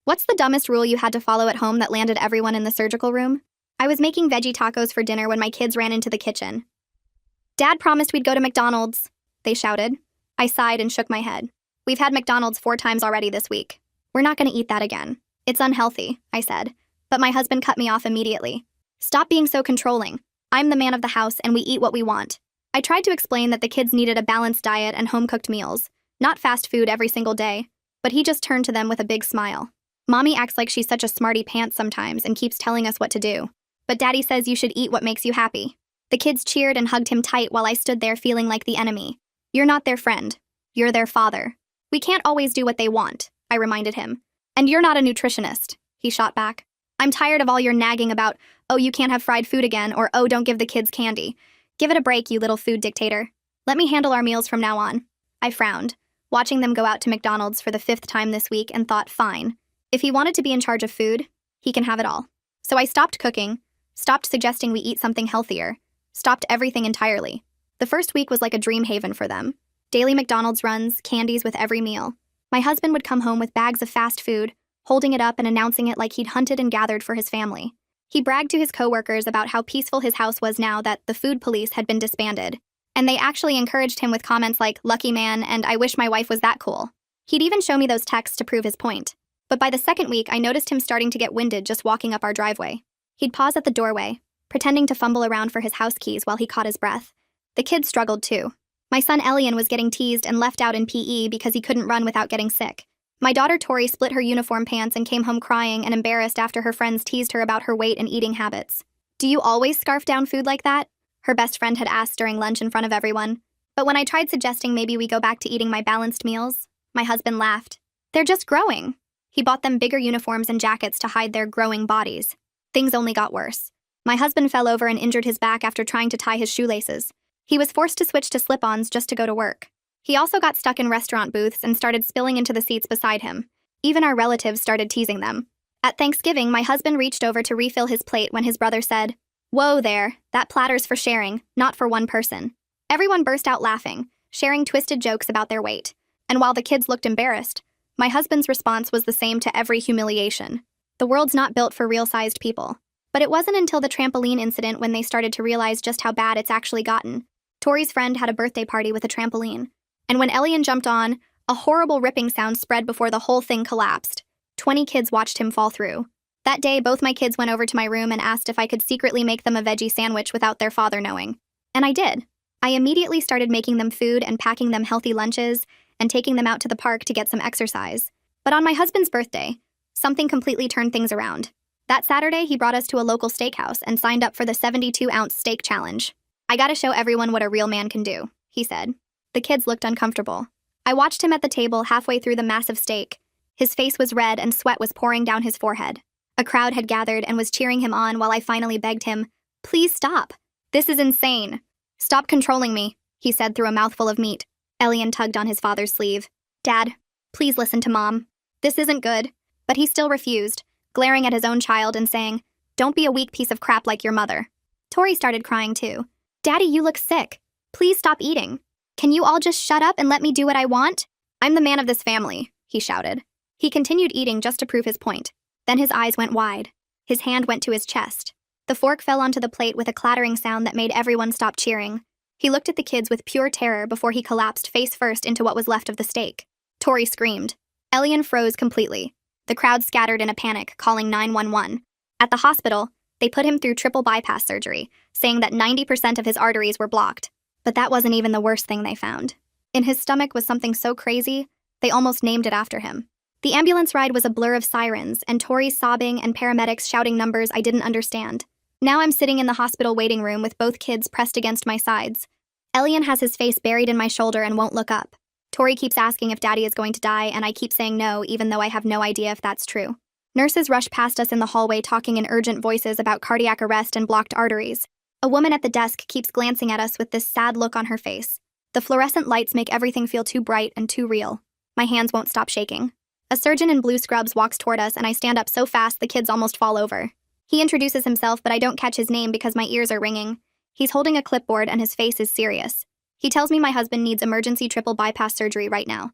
What's the dumbest rule you had to follow at home that landed everyone in the surgical room? I was making veggie tacos for dinner when my kids ran into the kitchen. Dad promised we'd go to McDonald's, they shouted. I sighed and shook my head. We've had McDonald's 4 times already this week. We're not going to eat that again. It's unhealthy, I said. But my husband cut me off immediately. Stop being so controlling. I'm the man of the house and we eat what we want. I tried to explain that the kids needed a balanced diet and home-cooked meals, not fast food every single day, but he just turned to them with a big smile. Mommy acts like she's such a smarty pants sometimes and keeps telling us what to do. But Daddy says you should eat what makes you happy. The kids cheered and hugged him tight while I stood there feeling like the enemy. You're not their friend. You're their father. We can't always do what they want, I reminded him. And you're not a nutritionist, he shot back. I'm tired of all your nagging about, oh, you can't have fried food again, or oh, don't give the kids candy. Give it a break, you little food dictator. Let me handle our meals from now on. I frowned, watching them go out to McDonald's for the 5th time this week and thought, fine. If he wanted to be in charge of food, he can have it all. So I stopped cooking, stopped suggesting we eat something healthier, stopped everything entirely. The first week was like a dream haven for them. Daily McDonald's runs, candies with every meal. My husband would come home with bags of fast food, holding it up and announcing it like he'd hunted and gathered for his family. He bragged to his coworkers about how peaceful his house was now that the food police had been disbanded. And they actually encouraged him with comments like, lucky man, and I wish my wife was that cool. He'd even show me those texts to prove his point. But by the second week, I noticed him starting to get winded just walking up our driveway. He'd pause at the doorway, pretending to fumble around for his house keys while he caught his breath. The kids struggled too. My son Elian was getting teased and left out in PE because he couldn't run without getting sick. My daughter Tori split her uniform pants and came home crying and embarrassed after her friends teased her about her weight and eating habits. Do you always scarf down food like that? Her best friend had asked during lunch in front of everyone. But when I tried suggesting maybe we go back to eating my balanced meals, my husband laughed. They're just growing. He bought them bigger uniforms and jackets to hide their growing bodies. Things only got worse. My husband fell over and injured his back after trying to tie his shoelaces. He was forced to switch to slip-ons just to go to work. He also got stuck in restaurant booths and started spilling into the seats beside him. Even our relatives started teasing them. At Thanksgiving, my husband reached over to refill his plate when his brother said, "Whoa there, that platter's for sharing, not for one person." Everyone burst out laughing, sharing twisted jokes about their weight. And while the kids looked embarrassed, my husband's response was the same to every humiliation. The world's not built for real-sized people. But it wasn't until the trampoline incident when they started to realize just how bad it's actually gotten. Tori's friend had a birthday party with a trampoline. And when Elian jumped on, a horrible ripping sound spread before the whole thing collapsed. 20 kids watched him fall through. That day, both my kids went over to my room and asked if I could secretly make them a veggie sandwich without their father knowing. And I did. I immediately started making them food and packing them healthy lunches and taking them out to the park to get some exercise. But on my husband's birthday, something completely turned things around. That Saturday, he brought us to a local steakhouse and signed up for the 72-ounce steak challenge. I gotta show everyone what a real man can do, he said. The kids looked uncomfortable. I watched him at the table halfway through the massive steak. His face was red and sweat was pouring down his forehead. A crowd had gathered and was cheering him on while I finally begged him, "Please stop. This is insane. Stop controlling me," he said through a mouthful of meat. Elian tugged on his father's sleeve. "Dad, please listen to Mom. This isn't good." But he still refused, glaring at his own child and saying, "Don't be a weak piece of crap like your mother." Tori started crying too. "Daddy, you look sick. Please stop eating. Can you all just shut up and let me do what I want? I'm the man of this family," he shouted. He continued eating just to prove his point. Then his eyes went wide. His hand went to his chest. The fork fell onto the plate with a clattering sound that made everyone stop cheering. He looked at the kids with pure terror before he collapsed face first into what was left of the steak. Tori screamed. Elian froze completely. The crowd scattered in a panic, calling 911. At the hospital, they put him through triple bypass surgery, saying that 90% of his arteries were blocked. But that wasn't even the worst thing they found. In his stomach was something so crazy, they almost named it after him. The ambulance ride was a blur of sirens and Tori's sobbing and paramedics shouting numbers I didn't understand. Now I'm sitting in the hospital waiting room with both kids pressed against my sides. Elian has his face buried in my shoulder and won't look up. Tori keeps asking if Daddy is going to die, and I keep saying no, even though I have no idea if that's true. Nurses rush past us in the hallway talking in urgent voices about cardiac arrest and blocked arteries. A woman at the desk keeps glancing at us with this sad look on her face. The fluorescent lights make everything feel too bright and too real. My hands won't stop shaking. A surgeon in blue scrubs walks toward us, and I stand up so fast the kids almost fall over. He introduces himself, but I don't catch his name because my ears are ringing. He's holding a clipboard and his face is serious. He tells me my husband needs emergency triple bypass surgery right now.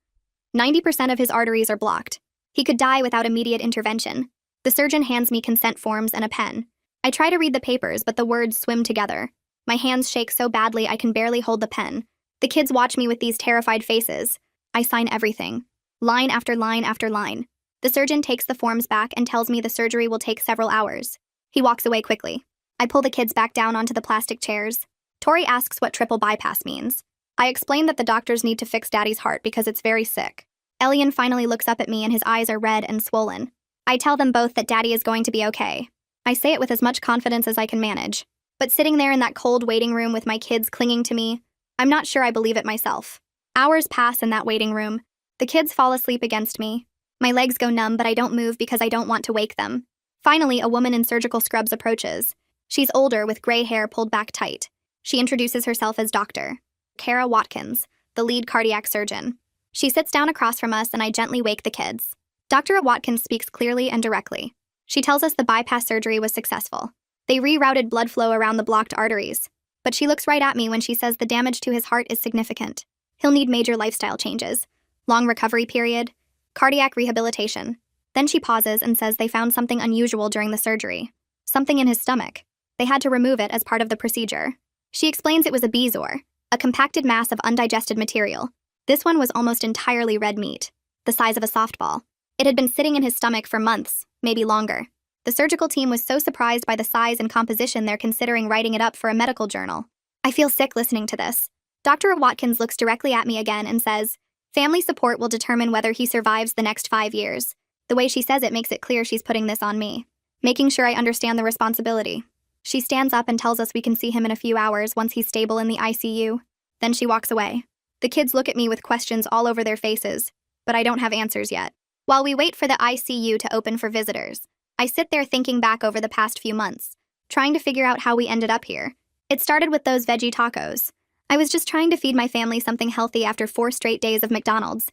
90% of his arteries are blocked. He could die without immediate intervention. The surgeon hands me consent forms and a pen. I try to read the papers, but the words swim together. My hands shake so badly I can barely hold the pen. The kids watch me with these terrified faces. I sign everything. Line after line after line. The surgeon takes the forms back and tells me the surgery will take several hours. He walks away quickly. I pull the kids back down onto the plastic chairs. Tori asks what triple bypass means. I explain that the doctors need to fix Daddy's heart because it's very sick. Elian finally looks up at me and his eyes are red and swollen. I tell them both that Daddy is going to be okay. I say it with as much confidence as I can manage. But sitting there in that cold waiting room with my kids clinging to me, I'm not sure I believe it myself. Hours pass in that waiting room. The kids fall asleep against me. My legs go numb, but I don't move because I don't want to wake them. Finally, a woman in surgical scrubs approaches. She's older with gray hair pulled back tight. She introduces herself as Dr. Kara Watkins, the lead cardiac surgeon. She sits down across from us and I gently wake the kids. Dr. Watkins speaks clearly and directly. She tells us the bypass surgery was successful. They rerouted blood flow around the blocked arteries. But she looks right at me when she says the damage to his heart is significant. He'll need major lifestyle changes, long recovery period, cardiac rehabilitation. Then she pauses and says they found something unusual during the surgery. Something in his stomach. They had to remove it as part of the procedure. She explains it was a bezoar, a compacted mass of undigested material. This one was almost entirely red meat, the size of a softball. It had been sitting in his stomach for months, maybe longer. The surgical team was so surprised by the size and composition they're considering writing it up for a medical journal. I feel sick listening to this. Dr. Watkins looks directly at me again and says, family support will determine whether he survives the next 5 years. The way she says it makes it clear she's putting this on me, making sure I understand the responsibility. She stands up and tells us we can see him in a few hours once he's stable in the ICU. Then she walks away. The kids look at me with questions all over their faces, but I don't have answers yet. While we wait for the ICU to open for visitors, I sit there thinking back over the past few months, trying to figure out how we ended up here. It started with those veggie tacos. I was just trying to feed my family something healthy after 4 straight days of McDonald's.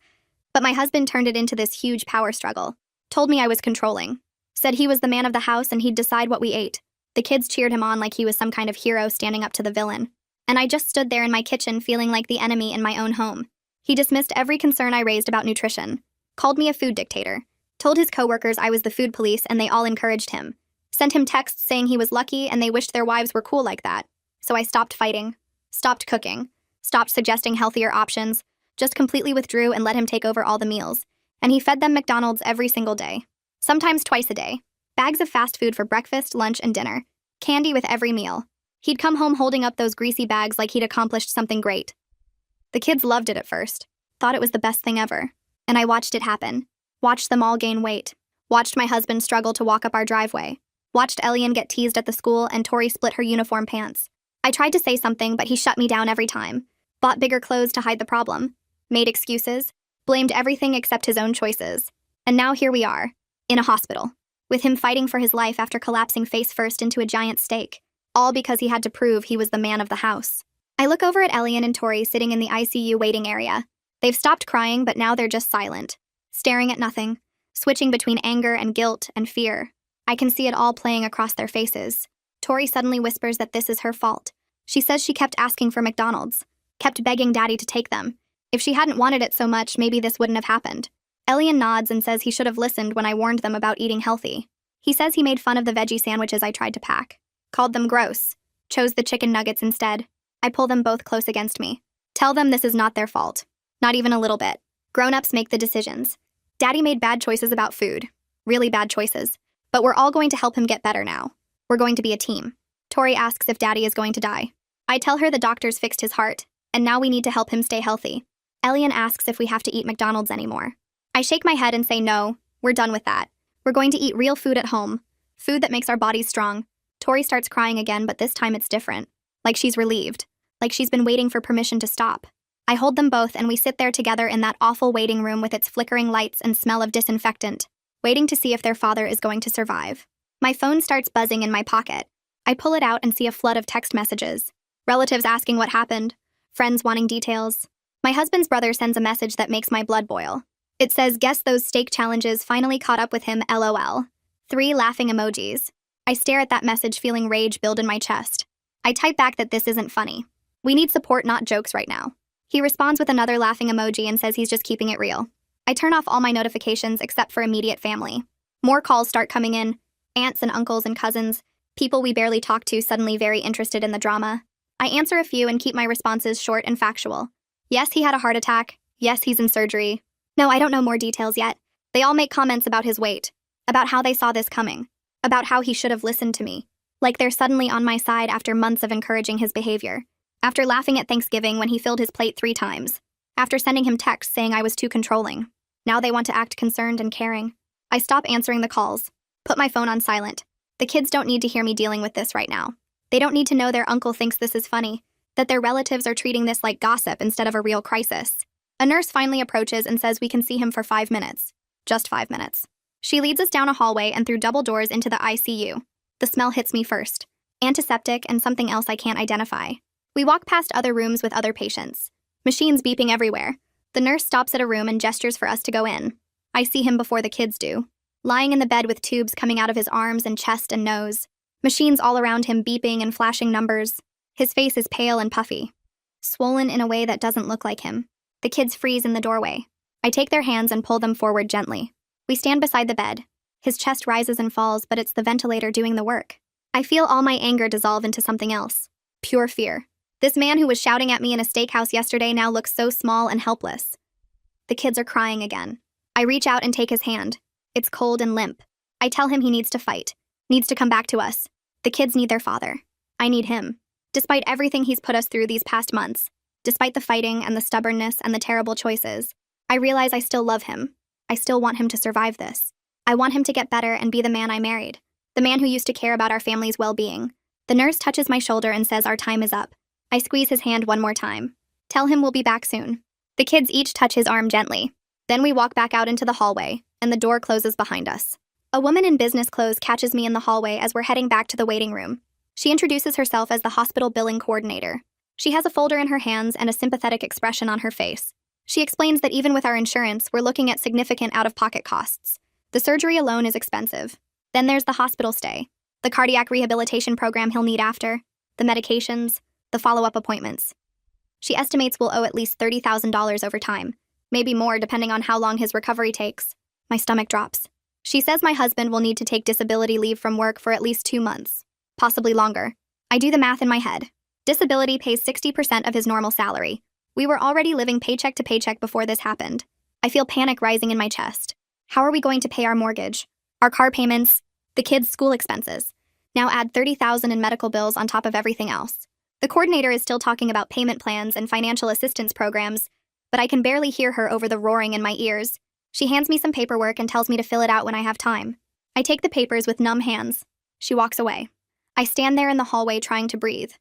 But my husband turned it into this huge power struggle, told me I was controlling, said he was the man of the house and he'd decide what we ate. The kids cheered him on like he was some kind of hero standing up to the villain. And I just stood there in my kitchen feeling like the enemy in my own home. He dismissed every concern I raised about nutrition, called me a food dictator, told his coworkers I was the food police and they all encouraged him, sent him texts saying he was lucky and they wished their wives were cool like that. So I stopped fighting, stopped cooking, stopped suggesting healthier options, just completely withdrew and let him take over all the meals. And he fed them McDonald's every single day, sometimes twice a day. Bags of fast food for breakfast, lunch, and dinner. Candy with every meal. He'd come home holding up those greasy bags like he'd accomplished something great. The kids loved it at first, thought it was the best thing ever. And I watched it happen. Watched them all gain weight. Watched my husband struggle to walk up our driveway. Watched Elian get teased at the school and Tori split her uniform pants. I tried to say something, but he shut me down every time. Bought bigger clothes to hide the problem. Made excuses. Blamed everything except his own choices. And now here we are, in a hospital, with him fighting for his life after collapsing face first into a giant steak, all because he had to prove he was the man of the house. I look over at Elian and Tori sitting in the ICU waiting area. They've stopped crying, but now they're just silent, staring at nothing, switching between anger and guilt and fear. I can see it all playing across their faces. Tori suddenly whispers that this is her fault. She says she kept asking for McDonald's, kept begging Daddy to take them. If she hadn't wanted it so much, maybe this wouldn't have happened. Elian nods and says he should have listened when I warned them about eating healthy. He says he made fun of the veggie sandwiches I tried to pack, called them gross, chose the chicken nuggets instead. I pull them both close against me. Tell them this is not their fault. Not even a little bit. Grown-ups make the decisions. Daddy made bad choices about food. Really bad choices. But we're all going to help him get better now. We're going to be a team. Tori asks if Daddy is going to die. I tell her the doctors fixed his heart, and now we need to help him stay healthy. Elian asks if we have to eat McDonald's anymore. I shake my head and say no, we're done with that. We're going to eat real food at home. Food that makes our bodies strong. Tori starts crying again, but this time it's different. Like she's relieved. Like she's been waiting for permission to stop. I hold them both and we sit there together in that awful waiting room with its flickering lights and smell of disinfectant, waiting to see if their father is going to survive. My phone starts buzzing in my pocket. I pull it out and see a flood of text messages. Relatives asking what happened. Friends wanting details. My husband's brother sends a message that makes my blood boil. It says, guess those steak challenges finally caught up with him, LOL. 3 laughing emojis. I stare at that message feeling rage build in my chest. I type back that this isn't funny. We need support, not jokes right now. He responds with another laughing emoji and says he's just keeping it real. I turn off all my notifications except for immediate family. More calls start coming in. Aunts and uncles and cousins, people we barely talk to suddenly very interested in the drama. I answer a few and keep my responses short and factual. Yes, he had a heart attack. Yes, he's in surgery. No, I don't know more details yet. They all make comments about his weight, about how they saw this coming, about how he should have listened to me. Like they're suddenly on my side after months of encouraging his behavior. After laughing at Thanksgiving when he filled his plate 3 times. After sending him texts saying I was too controlling. Now they want to act concerned and caring. I stop answering the calls. Put my phone on silent. The kids don't need to hear me dealing with this right now. They don't need to know their uncle thinks this is funny, that their relatives are treating this like gossip instead of a real crisis. A nurse finally approaches and says we can see him for 5 minutes. Just 5 minutes. She leads us down a hallway and through double doors into the ICU. The smell hits me first. Antiseptic and something else I can't identify. We walk past other rooms with other patients. Machines beeping everywhere. The nurse stops at a room and gestures for us to go in. I see him before the kids do. Lying in the bed with tubes coming out of his arms and chest and nose. Machines all around him beeping and flashing numbers. His face is pale and puffy. Swollen in a way that doesn't look like him. The kids freeze in the doorway. I take their hands and pull them forward gently. We stand beside the bed. His chest rises and falls, but it's the ventilator doing the work. I feel all my anger dissolve into something else. Pure fear. This man who was shouting at me in a steakhouse yesterday now looks so small and helpless. The kids are crying again. I reach out and take his hand. It's cold and limp. I tell him he needs to fight. Needs to come back to us. The kids need their father. I need him. Despite everything he's put us through these past months, despite the fighting and the stubbornness and the terrible choices, I realize I still love him. I still want him to survive this. I want him to get better and be the man I married. The man who used to care about our family's well-being. The nurse touches my shoulder and says our time is up. I squeeze his hand one more time. Tell him we'll be back soon. The kids each touch his arm gently. Then we walk back out into the hallway, and the door closes behind us. A woman in business clothes catches me in the hallway as we're heading back to the waiting room. She introduces herself as the hospital billing coordinator. She has a folder in her hands and a sympathetic expression on her face. She explains that even with our insurance, we're looking at significant out-of-pocket costs. The surgery alone is expensive. Then there's the hospital stay, the cardiac rehabilitation program he'll need after, the medications, the follow-up appointments. She estimates we'll owe at least $30,000 over time, maybe more depending on how long his recovery takes. My stomach drops. She says my husband will need to take disability leave from work for at least 2 months, possibly longer. I do the math in my head. Disability pays 60% of his normal salary. We were already living paycheck to paycheck before this happened. I feel panic rising in my chest. How are we going to pay our mortgage, our car payments, the kids' school expenses? Now add $30,000 in medical bills on top of everything else. The coordinator is still talking about payment plans and financial assistance programs, but I can barely hear her over the roaring in my ears. She hands me some paperwork and tells me to fill it out when I have time. I take the papers with numb hands. She walks away. I stand there in the hallway trying to breathe,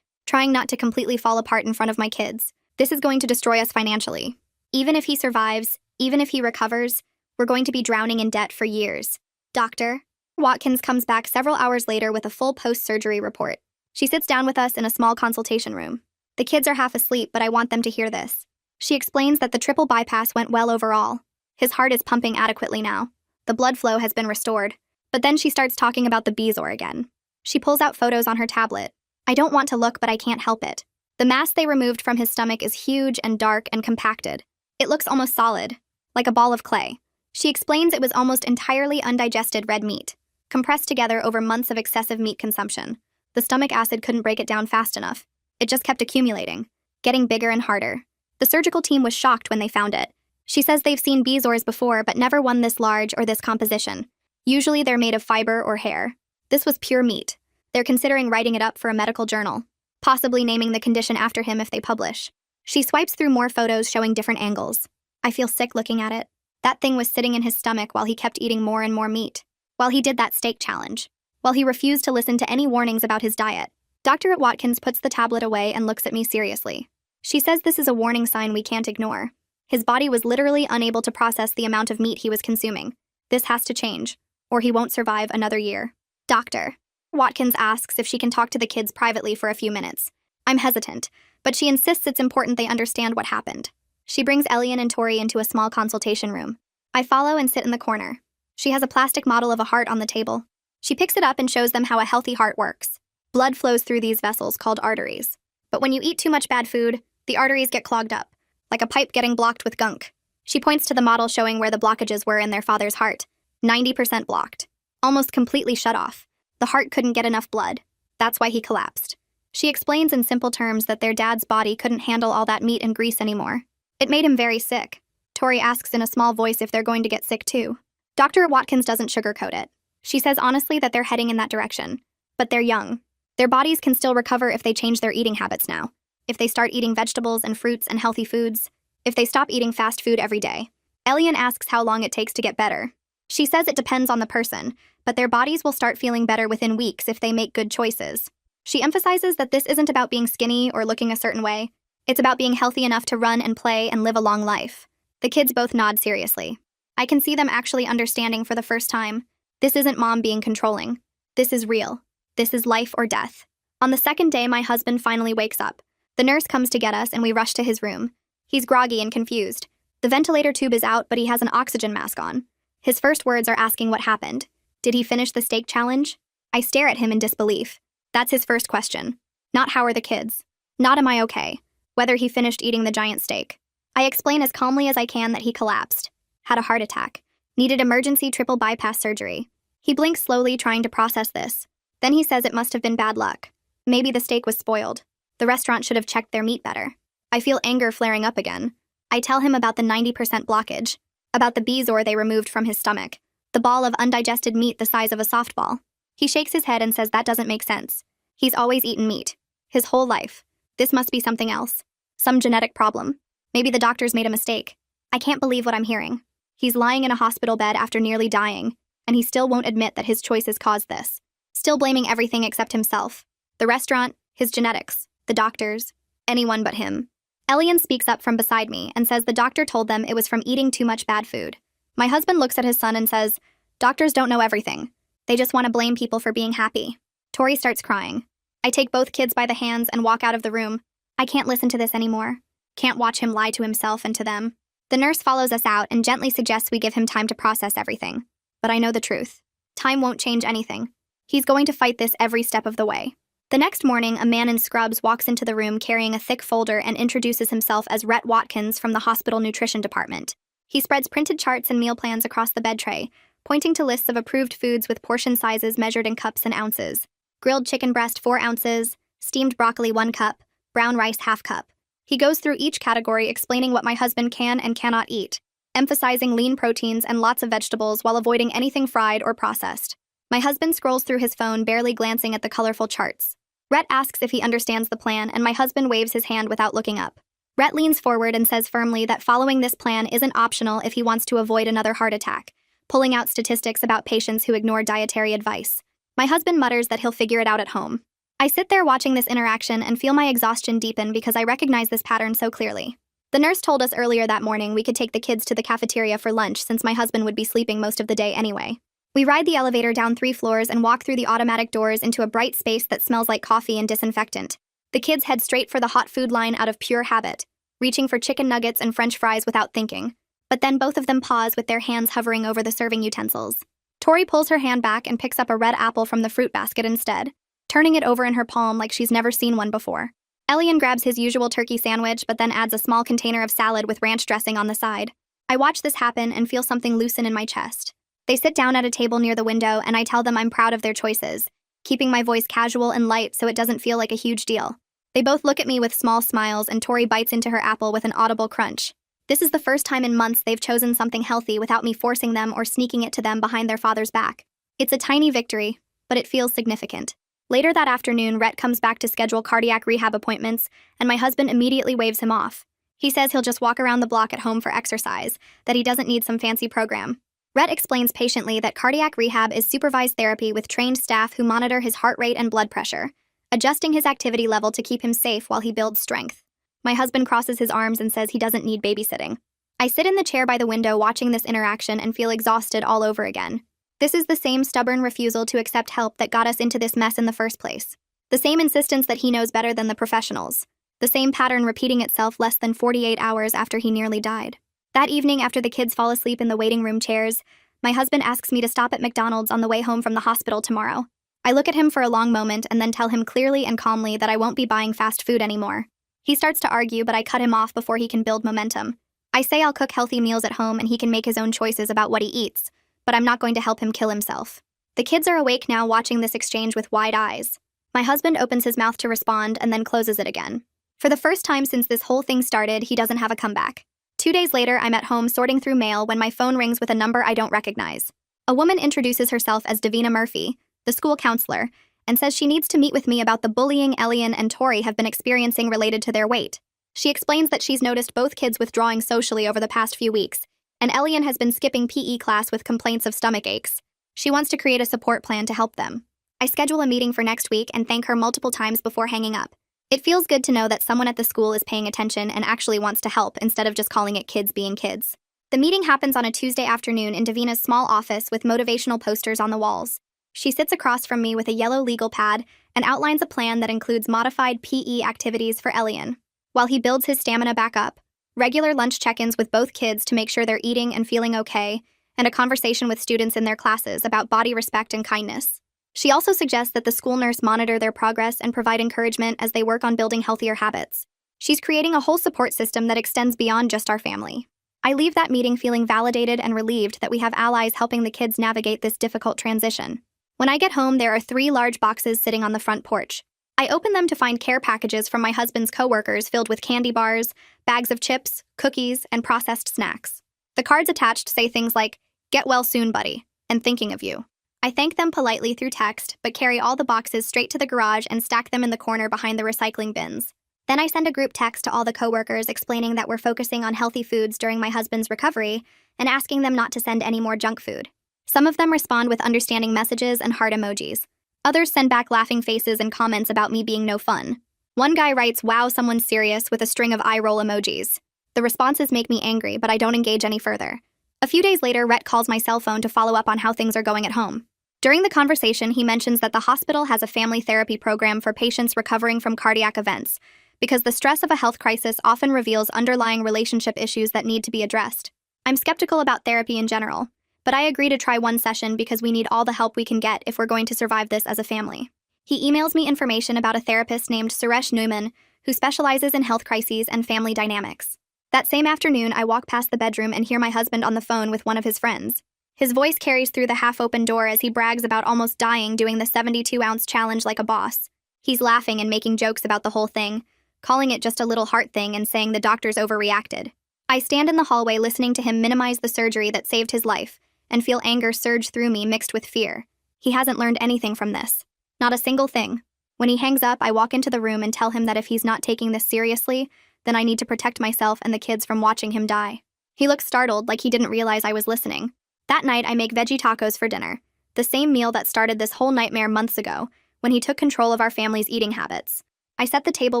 trying not to completely fall apart in front of my kids. This is going to destroy us financially. Even if he survives, even if he recovers, we're going to be drowning in debt for years. Dr. Watkins comes back several hours later with a full post-surgery report. She sits down with us in a small consultation room. The kids are half asleep, but I want them to hear this. She explains that the triple bypass went well overall. His heart is pumping adequately now. The blood flow has been restored. But then she starts talking about the Bezor again. She pulls out photos on her tablet. I don't want to look, but I can't help it. The mass they removed from his stomach is huge and dark and compacted. It looks almost solid, like a ball of clay. She explains it was almost entirely undigested red meat, compressed together over months of excessive meat consumption. The stomach acid couldn't break it down fast enough. It just kept accumulating, getting bigger and harder. The surgical team was shocked when they found it. She says they've seen Bezors before, but never one this large or this composition. Usually they're made of fiber or hair. This was pure meat. They're considering writing it up for a medical journal, possibly naming the condition after him if they publish. She swipes through more photos showing different angles. I feel sick looking at it. That thing was sitting in his stomach while he kept eating more and more meat. While he did that steak challenge. While he refused to listen to any warnings about his diet. Dr. Watkins puts the tablet away and looks at me seriously. She says this is a warning sign we can't ignore. His body was literally unable to process the amount of meat he was consuming. This has to change, or he won't survive another year. Dr. Watkins asks if she can talk to the kids privately for a few minutes. I'm hesitant, but she insists it's important they understand what happened. She brings Elian and Tori into a small consultation room. I follow and sit in the corner. She has a plastic model of a heart on the table. She picks it up and shows them how a healthy heart works. Blood flows through these vessels called arteries. But when you eat too much bad food, the arteries get clogged up, like a pipe getting blocked with gunk. She points to the model showing where the blockages were in their father's heart. 90% blocked. Almost completely shut off. The heart couldn't get enough blood. That's why he collapsed. She explains in simple terms that their dad's body couldn't handle all that meat and grease anymore. It made him very sick. Tori asks in a small voice if they're going to get sick too. Dr. Watkins doesn't sugarcoat it. She says honestly that they're heading in that direction. But they're young. Their bodies can still recover if they change their eating habits now. If they start eating vegetables and fruits and healthy foods. If they stop eating fast food every day. Elian asks how long it takes to get better. She says it depends on the person, but their bodies will start feeling better within weeks if they make good choices. She emphasizes that this isn't about being skinny or looking a certain way. It's about being healthy enough to run and play and live a long life. The kids both nod seriously. I can see them actually understanding for the first time. This isn't mom being controlling. This is real. This is life or death. On the second day, my husband finally wakes up. The nurse comes to get us and we rush to his room. He's groggy and confused. The ventilator tube is out, but he has an oxygen mask on. His first words are asking what happened. Did he finish the steak challenge? I stare at him in disbelief. That's his first question. Not how are the kids. Not am I okay. Whether he finished eating the giant steak. I explain as calmly as I can that he collapsed. Had a heart attack. Needed emergency triple bypass surgery. He blinks slowly, trying to process this. Then he says it must have been bad luck. Maybe the steak was spoiled. The restaurant should have checked their meat better. I feel anger flaring up again. I tell him about the 90% blockage. About the bezoar they removed from his stomach. The ball of undigested meat the size of a softball. He shakes his head and says that doesn't make sense. He's always eaten meat. His whole life. This must be something else. Some genetic problem. Maybe the doctors made a mistake. I can't believe what I'm hearing. He's lying in a hospital bed after nearly dying, and he still won't admit that his choices caused this. Still blaming everything except himself. The restaurant, his genetics, the doctors, anyone but him. Elian speaks up from beside me and says the doctor told them it was from eating too much bad food. My husband looks at his son and says, doctors don't know everything. They just want to blame people for being happy. Tori starts crying. I take both kids by the hands and walk out of the room. I can't listen to this anymore. Can't watch him lie to himself and to them. The nurse follows us out and gently suggests we give him time to process everything. But I know the truth. Time won't change anything. He's going to fight this every step of the way. The next morning, a man in scrubs walks into the room carrying a thick folder and introduces himself as Rhett Watkins from the hospital nutrition department. He spreads printed charts and meal plans across the bed tray, pointing to lists of approved foods with portion sizes measured in cups and ounces. Grilled chicken breast 4 ounces, steamed broccoli 1 cup, brown rice 1/2 cup. He goes through each category explaining what my husband can and cannot eat, emphasizing lean proteins and lots of vegetables while avoiding anything fried or processed. My husband scrolls through his phone, barely glancing at the colorful charts. Rhett asks if he understands the plan, and my husband waves his hand without looking up. Rhett leans forward and says firmly that following this plan isn't optional if he wants to avoid another heart attack, pulling out statistics about patients who ignore dietary advice. My husband mutters that he'll figure it out at home. I sit there watching this interaction and feel my exhaustion deepen because I recognize this pattern so clearly. The nurse told us earlier that morning we could take the kids to the cafeteria for lunch since my husband would be sleeping most of the day anyway. We ride the elevator down 3 floors and walk through the automatic doors into a bright space that smells like coffee and disinfectant. The kids head straight for the hot food line out of pure habit, reaching for chicken nuggets and French fries without thinking. But then both of them pause with their hands hovering over the serving utensils. Tori pulls her hand back and picks up a red apple from the fruit basket instead, turning it over in her palm like she's never seen one before. Elian grabs his usual turkey sandwich but then adds a small container of salad with ranch dressing on the side. I watch this happen and feel something loosen in my chest. They sit down at a table near the window and I tell them I'm proud of their choices, keeping my voice casual and light so it doesn't feel like a huge deal. They both look at me with small smiles and Tori bites into her apple with an audible crunch. This is the first time in months they've chosen something healthy without me forcing them or sneaking it to them behind their father's back. It's a tiny victory, but it feels significant. Later that afternoon, Rhett comes back to schedule cardiac rehab appointments, and my husband immediately waves him off. He says he'll just walk around the block at home for exercise, that he doesn't need some fancy program. Rhett explains patiently that cardiac rehab is supervised therapy with trained staff who monitor his heart rate and blood pressure, adjusting his activity level to keep him safe while he builds strength. My husband crosses his arms and says he doesn't need babysitting. I sit in the chair by the window watching this interaction and feel exhausted all over again. This is the same stubborn refusal to accept help that got us into this mess in the first place. The same insistence that he knows better than the professionals. The same pattern repeating itself less than 48 hours after he nearly died. That evening, after the kids fall asleep in the waiting room chairs, my husband asks me to stop at McDonald's on the way home from the hospital tomorrow. I look at him for a long moment and then tell him clearly and calmly that I won't be buying fast food anymore. He starts to argue, but I cut him off before he can build momentum. I say I'll cook healthy meals at home and he can make his own choices about what he eats, but I'm not going to help him kill himself. The kids are awake now, watching this exchange with wide eyes. My husband opens his mouth to respond and then closes it again. For the first time since this whole thing started, he doesn't have a comeback. 2 days later, I'm at home sorting through mail when my phone rings with a number I don't recognize. A woman introduces herself as Davina Murphy, the school counselor, and says she needs to meet with me about the bullying Elian and Tori have been experiencing related to their weight. She explains that she's noticed both kids withdrawing socially over the past few weeks, and Elian has been skipping PE class with complaints of stomach aches. She wants to create a support plan to help them. I schedule a meeting for next week and thank her multiple times before hanging up. It feels good to know that someone at the school is paying attention and actually wants to help instead of just calling it kids being kids. The meeting happens on a Tuesday afternoon in Davina's small office with motivational posters on the walls. She sits across from me with a yellow legal pad and outlines a plan that includes modified PE activities for Elian, while he builds his stamina back up, regular lunch check-ins with both kids to make sure they're eating and feeling okay, and a conversation with students in their classes about body respect and kindness. She also suggests that the school nurse monitor their progress and provide encouragement as they work on building healthier habits. She's creating a whole support system that extends beyond just our family. I leave that meeting feeling validated and relieved that we have allies helping the kids navigate this difficult transition. When I get home, there are 3 large boxes sitting on the front porch. I open them to find care packages from my husband's coworkers filled with candy bars, bags of chips, cookies, and processed snacks. The cards attached say things like, "Get well soon, buddy," and "Thinking of you." I thank them politely through text, but carry all the boxes straight to the garage and stack them in the corner behind the recycling bins. Then I send a group text to all the coworkers explaining that we're focusing on healthy foods during my husband's recovery and asking them not to send any more junk food. Some of them respond with understanding messages and heart emojis. Others send back laughing faces and comments about me being no fun. One guy writes, "Wow, someone's serious," with a string of eye roll emojis. The responses make me angry, but I don't engage any further. A few days later, Rhett calls my cell phone to follow up on how things are going at home. During the conversation, he mentions that the hospital has a family therapy program for patients recovering from cardiac events, because the stress of a health crisis often reveals underlying relationship issues that need to be addressed. I'm skeptical about therapy in general, but I agree to try one session because we need all the help we can get if we're going to survive this as a family. He emails me information about a therapist named Suresh Newman, who specializes in health crises and family dynamics. That same afternoon, I walk past the bedroom and hear my husband on the phone with one of his friends. His voice carries through the half-open door as he brags about almost dying doing the 72-ounce challenge like a boss. He's laughing and making jokes about the whole thing, calling it just a little heart thing and saying the doctors overreacted. I stand in the hallway listening to him minimize the surgery that saved his life and feel anger surge through me mixed with fear. He hasn't learned anything from this. Not a single thing. When he hangs up, I walk into the room and tell him that if he's not taking this seriously, then I need to protect myself and the kids from watching him die. He looks startled, like he didn't realize I was listening. That night, I make veggie tacos for dinner, the same meal that started this whole nightmare months ago, when he took control of our family's eating habits. I set the table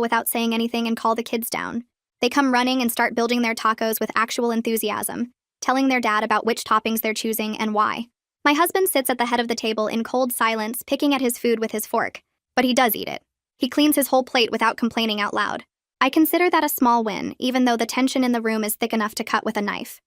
without saying anything and call the kids down. They come running and start building their tacos with actual enthusiasm, telling their dad about which toppings they're choosing and why. My husband sits at the head of the table in cold silence, picking at his food with his fork, but he does eat it. He cleans his whole plate without complaining out loud. I consider that a small win, even though the tension in the room is thick enough to cut with a knife.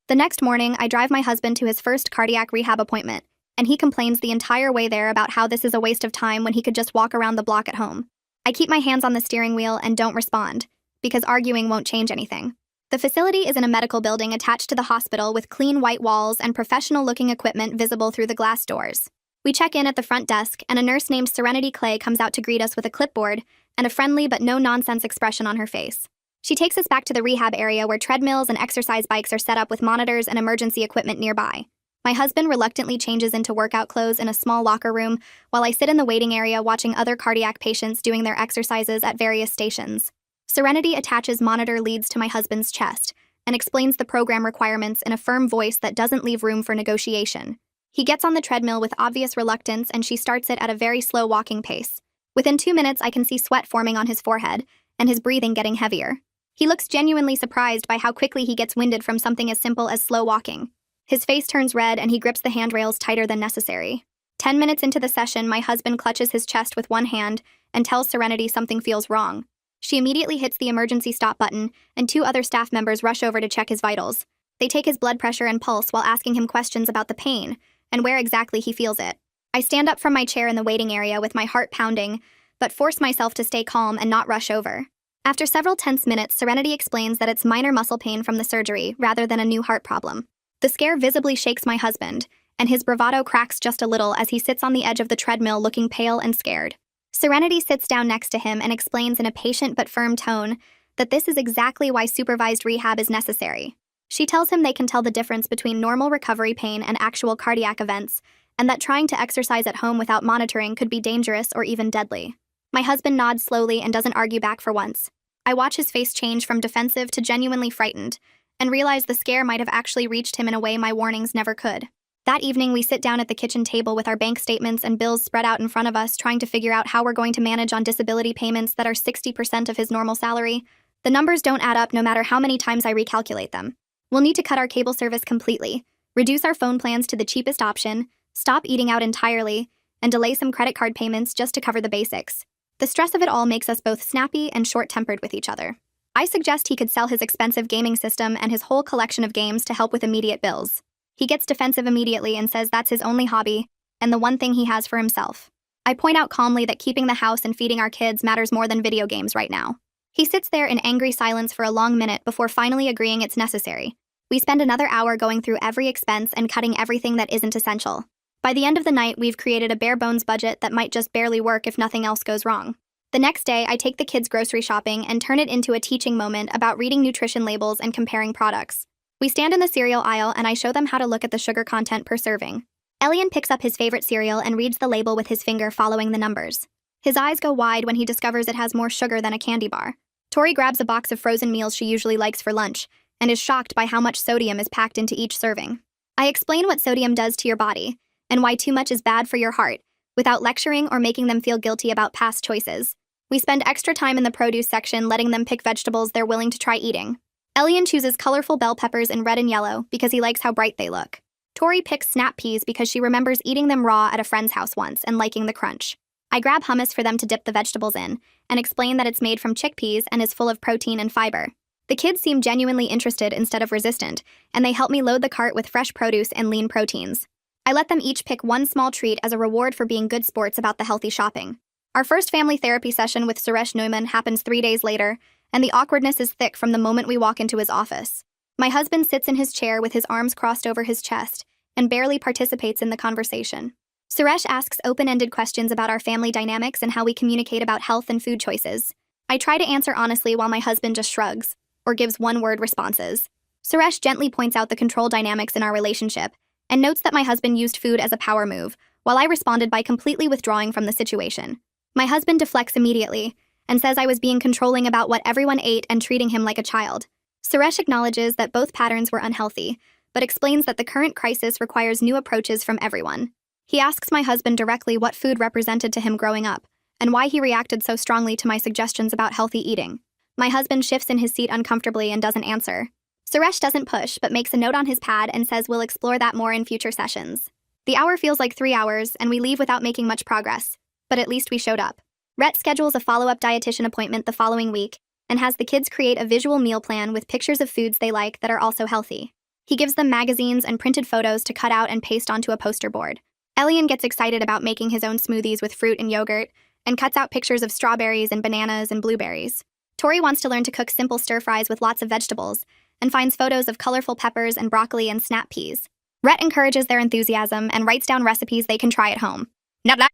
The next morning, I drive my husband to his first cardiac rehab appointment, and he complains the entire way there about how this is a waste of time when he could just walk around the block at home. I keep my hands on the steering wheel and don't respond, because arguing won't change anything. The facility is in a medical building attached to the hospital with clean white walls and professional-looking equipment visible through the glass doors. We check in at the front desk, and a nurse named Serenity Clay comes out to greet us with a clipboard and a friendly but no-nonsense expression on her face. She takes us back to the rehab area where treadmills and exercise bikes are set up with monitors and emergency equipment nearby. My husband reluctantly changes into workout clothes in a small locker room while I sit in the waiting area watching other cardiac patients doing their exercises at various stations. Serenity attaches monitor leads to my husband's chest and explains the program requirements in a firm voice that doesn't leave room for negotiation. He gets on the treadmill with obvious reluctance and she starts it at a very slow walking pace. Within 2 minutes, I can see sweat forming on his forehead and his breathing getting heavier. He looks genuinely surprised by how quickly he gets winded from something as simple as slow walking. His face turns red and he grips the handrails tighter than necessary. 10 minutes into the session, my husband clutches his chest with one hand and tells Serenity something feels wrong. She immediately hits the emergency stop button, and 2 other staff members rush over to check his vitals. They take his blood pressure and pulse while asking him questions about the pain and where exactly he feels it. I stand up from my chair in the waiting area with my heart pounding, but force myself to stay calm and not rush over. After several tense minutes, Serenity explains that it's minor muscle pain from the surgery rather than a new heart problem. The scare visibly shakes my husband, and his bravado cracks just a little as he sits on the edge of the treadmill looking pale and scared. Serenity sits down next to him and explains in a patient but firm tone that this is exactly why supervised rehab is necessary. She tells him they can tell the difference between normal recovery pain and actual cardiac events, and that trying to exercise at home without monitoring could be dangerous or even deadly. My husband nods slowly and doesn't argue back for once. I watch his face change from defensive to genuinely frightened, and realize the scare might have actually reached him in a way my warnings never could. That evening, we sit down at the kitchen table with our bank statements and bills spread out in front of us, trying to figure out how we're going to manage on disability payments that are 60% of his normal salary. The numbers don't add up no matter how many times I recalculate them. We'll need to cut our cable service completely, reduce our phone plans to the cheapest option, stop eating out entirely, and delay some credit card payments just to cover the basics. The stress of it all makes us both snappy and short-tempered with each other. I suggest he could sell his expensive gaming system and his whole collection of games to help with immediate bills. He gets defensive immediately and says that's his only hobby and the one thing he has for himself. I point out calmly that keeping the house and feeding our kids matters more than video games right now. He sits there in angry silence for a long minute before finally agreeing it's necessary. We spend another hour going through every expense and cutting everything that isn't essential. By the end of the night, we've created a bare-bones budget that might just barely work if nothing else goes wrong. The next day, I take the kids grocery shopping and turn it into a teaching moment about reading nutrition labels and comparing products. We stand in the cereal aisle and I show them how to look at the sugar content per serving. Elian picks up his favorite cereal and reads the label with his finger following the numbers. His eyes go wide when he discovers it has more sugar than a candy bar. Tori grabs a box of frozen meals she usually likes for lunch and is shocked by how much sodium is packed into each serving. I explain what sodium does to your body and why too much is bad for your heart, without lecturing or making them feel guilty about past choices. We spend extra time in the produce section letting them pick vegetables they're willing to try eating. Elian chooses colorful bell peppers in red and yellow because he likes how bright they look. Tori picks snap peas because she remembers eating them raw at a friend's house once and liking the crunch. I grab hummus for them to dip the vegetables in and explain that it's made from chickpeas and is full of protein and fiber. The kids seem genuinely interested instead of resistant, and they help me load the cart with fresh produce and lean proteins. I let them each pick one small treat as a reward for being good sports about the healthy shopping. Our first family therapy session with Suresh Neumann happens 3 days later, and the awkwardness is thick from the moment we walk into his office. My husband sits in his chair with his arms crossed over his chest and barely participates in the conversation. Suresh asks open-ended questions about our family dynamics and how we communicate about health and food choices. I try to answer honestly while my husband just shrugs or gives one-word responses. Suresh gently points out the control dynamics in our relationship and notes that my husband used food as a power move, while I responded by completely withdrawing from the situation. My husband deflects immediately and says I was being controlling about what everyone ate and treating him like a child. Suresh acknowledges that both patterns were unhealthy, but explains that the current crisis requires new approaches from everyone. He asks my husband directly what food represented to him growing up, and why he reacted so strongly to my suggestions about healthy eating. My husband shifts in his seat uncomfortably and doesn't answer. Suresh doesn't push, but makes a note on his pad and says we'll explore that more in future sessions. The hour feels like 3 hours, and we leave without making much progress, but at least we showed up. Rhett schedules a follow-up dietitian appointment the following week and has the kids create a visual meal plan with pictures of foods they like that are also healthy. He gives them magazines and printed photos to cut out and paste onto a poster board. Elian gets excited about making his own smoothies with fruit and yogurt and cuts out pictures of strawberries and bananas and blueberries. Tori wants to learn to cook simple stir-fries with lots of vegetables and finds photos of colorful peppers and broccoli and snap peas. Rhett encourages their enthusiasm and writes down recipes they can try at home.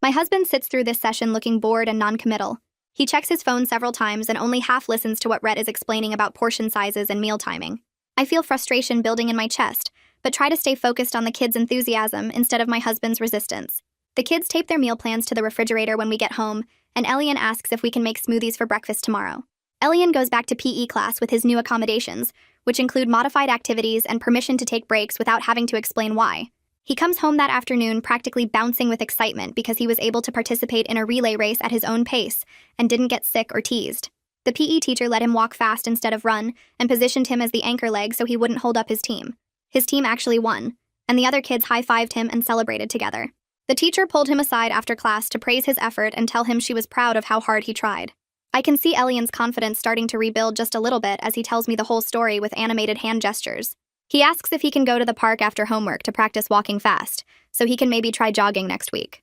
My husband sits through this session looking bored and non-committal. He checks his phone several times and only half listens to what Rhett is explaining about portion sizes and meal timing. I feel frustration building in my chest, but try to stay focused on the kids' enthusiasm instead of my husband's resistance. The kids tape their meal plans to the refrigerator when we get home, and Elian asks if we can make smoothies for breakfast tomorrow. Elian goes back to PE class with his new accommodations, which include modified activities and permission to take breaks without having to explain why. He comes home that afternoon practically bouncing with excitement because he was able to participate in a relay race at his own pace and didn't get sick or teased. The PE teacher let him walk fast instead of run and positioned him as the anchor leg so he wouldn't hold up his team. His team actually won, and the other kids high-fived him and celebrated together. The teacher pulled him aside after class to praise his effort and tell him she was proud of how hard he tried. I can see Elian's confidence starting to rebuild just a little bit as he tells me the whole story with animated hand gestures. He asks if he can go to the park after homework to practice walking fast, so he can maybe try jogging next week.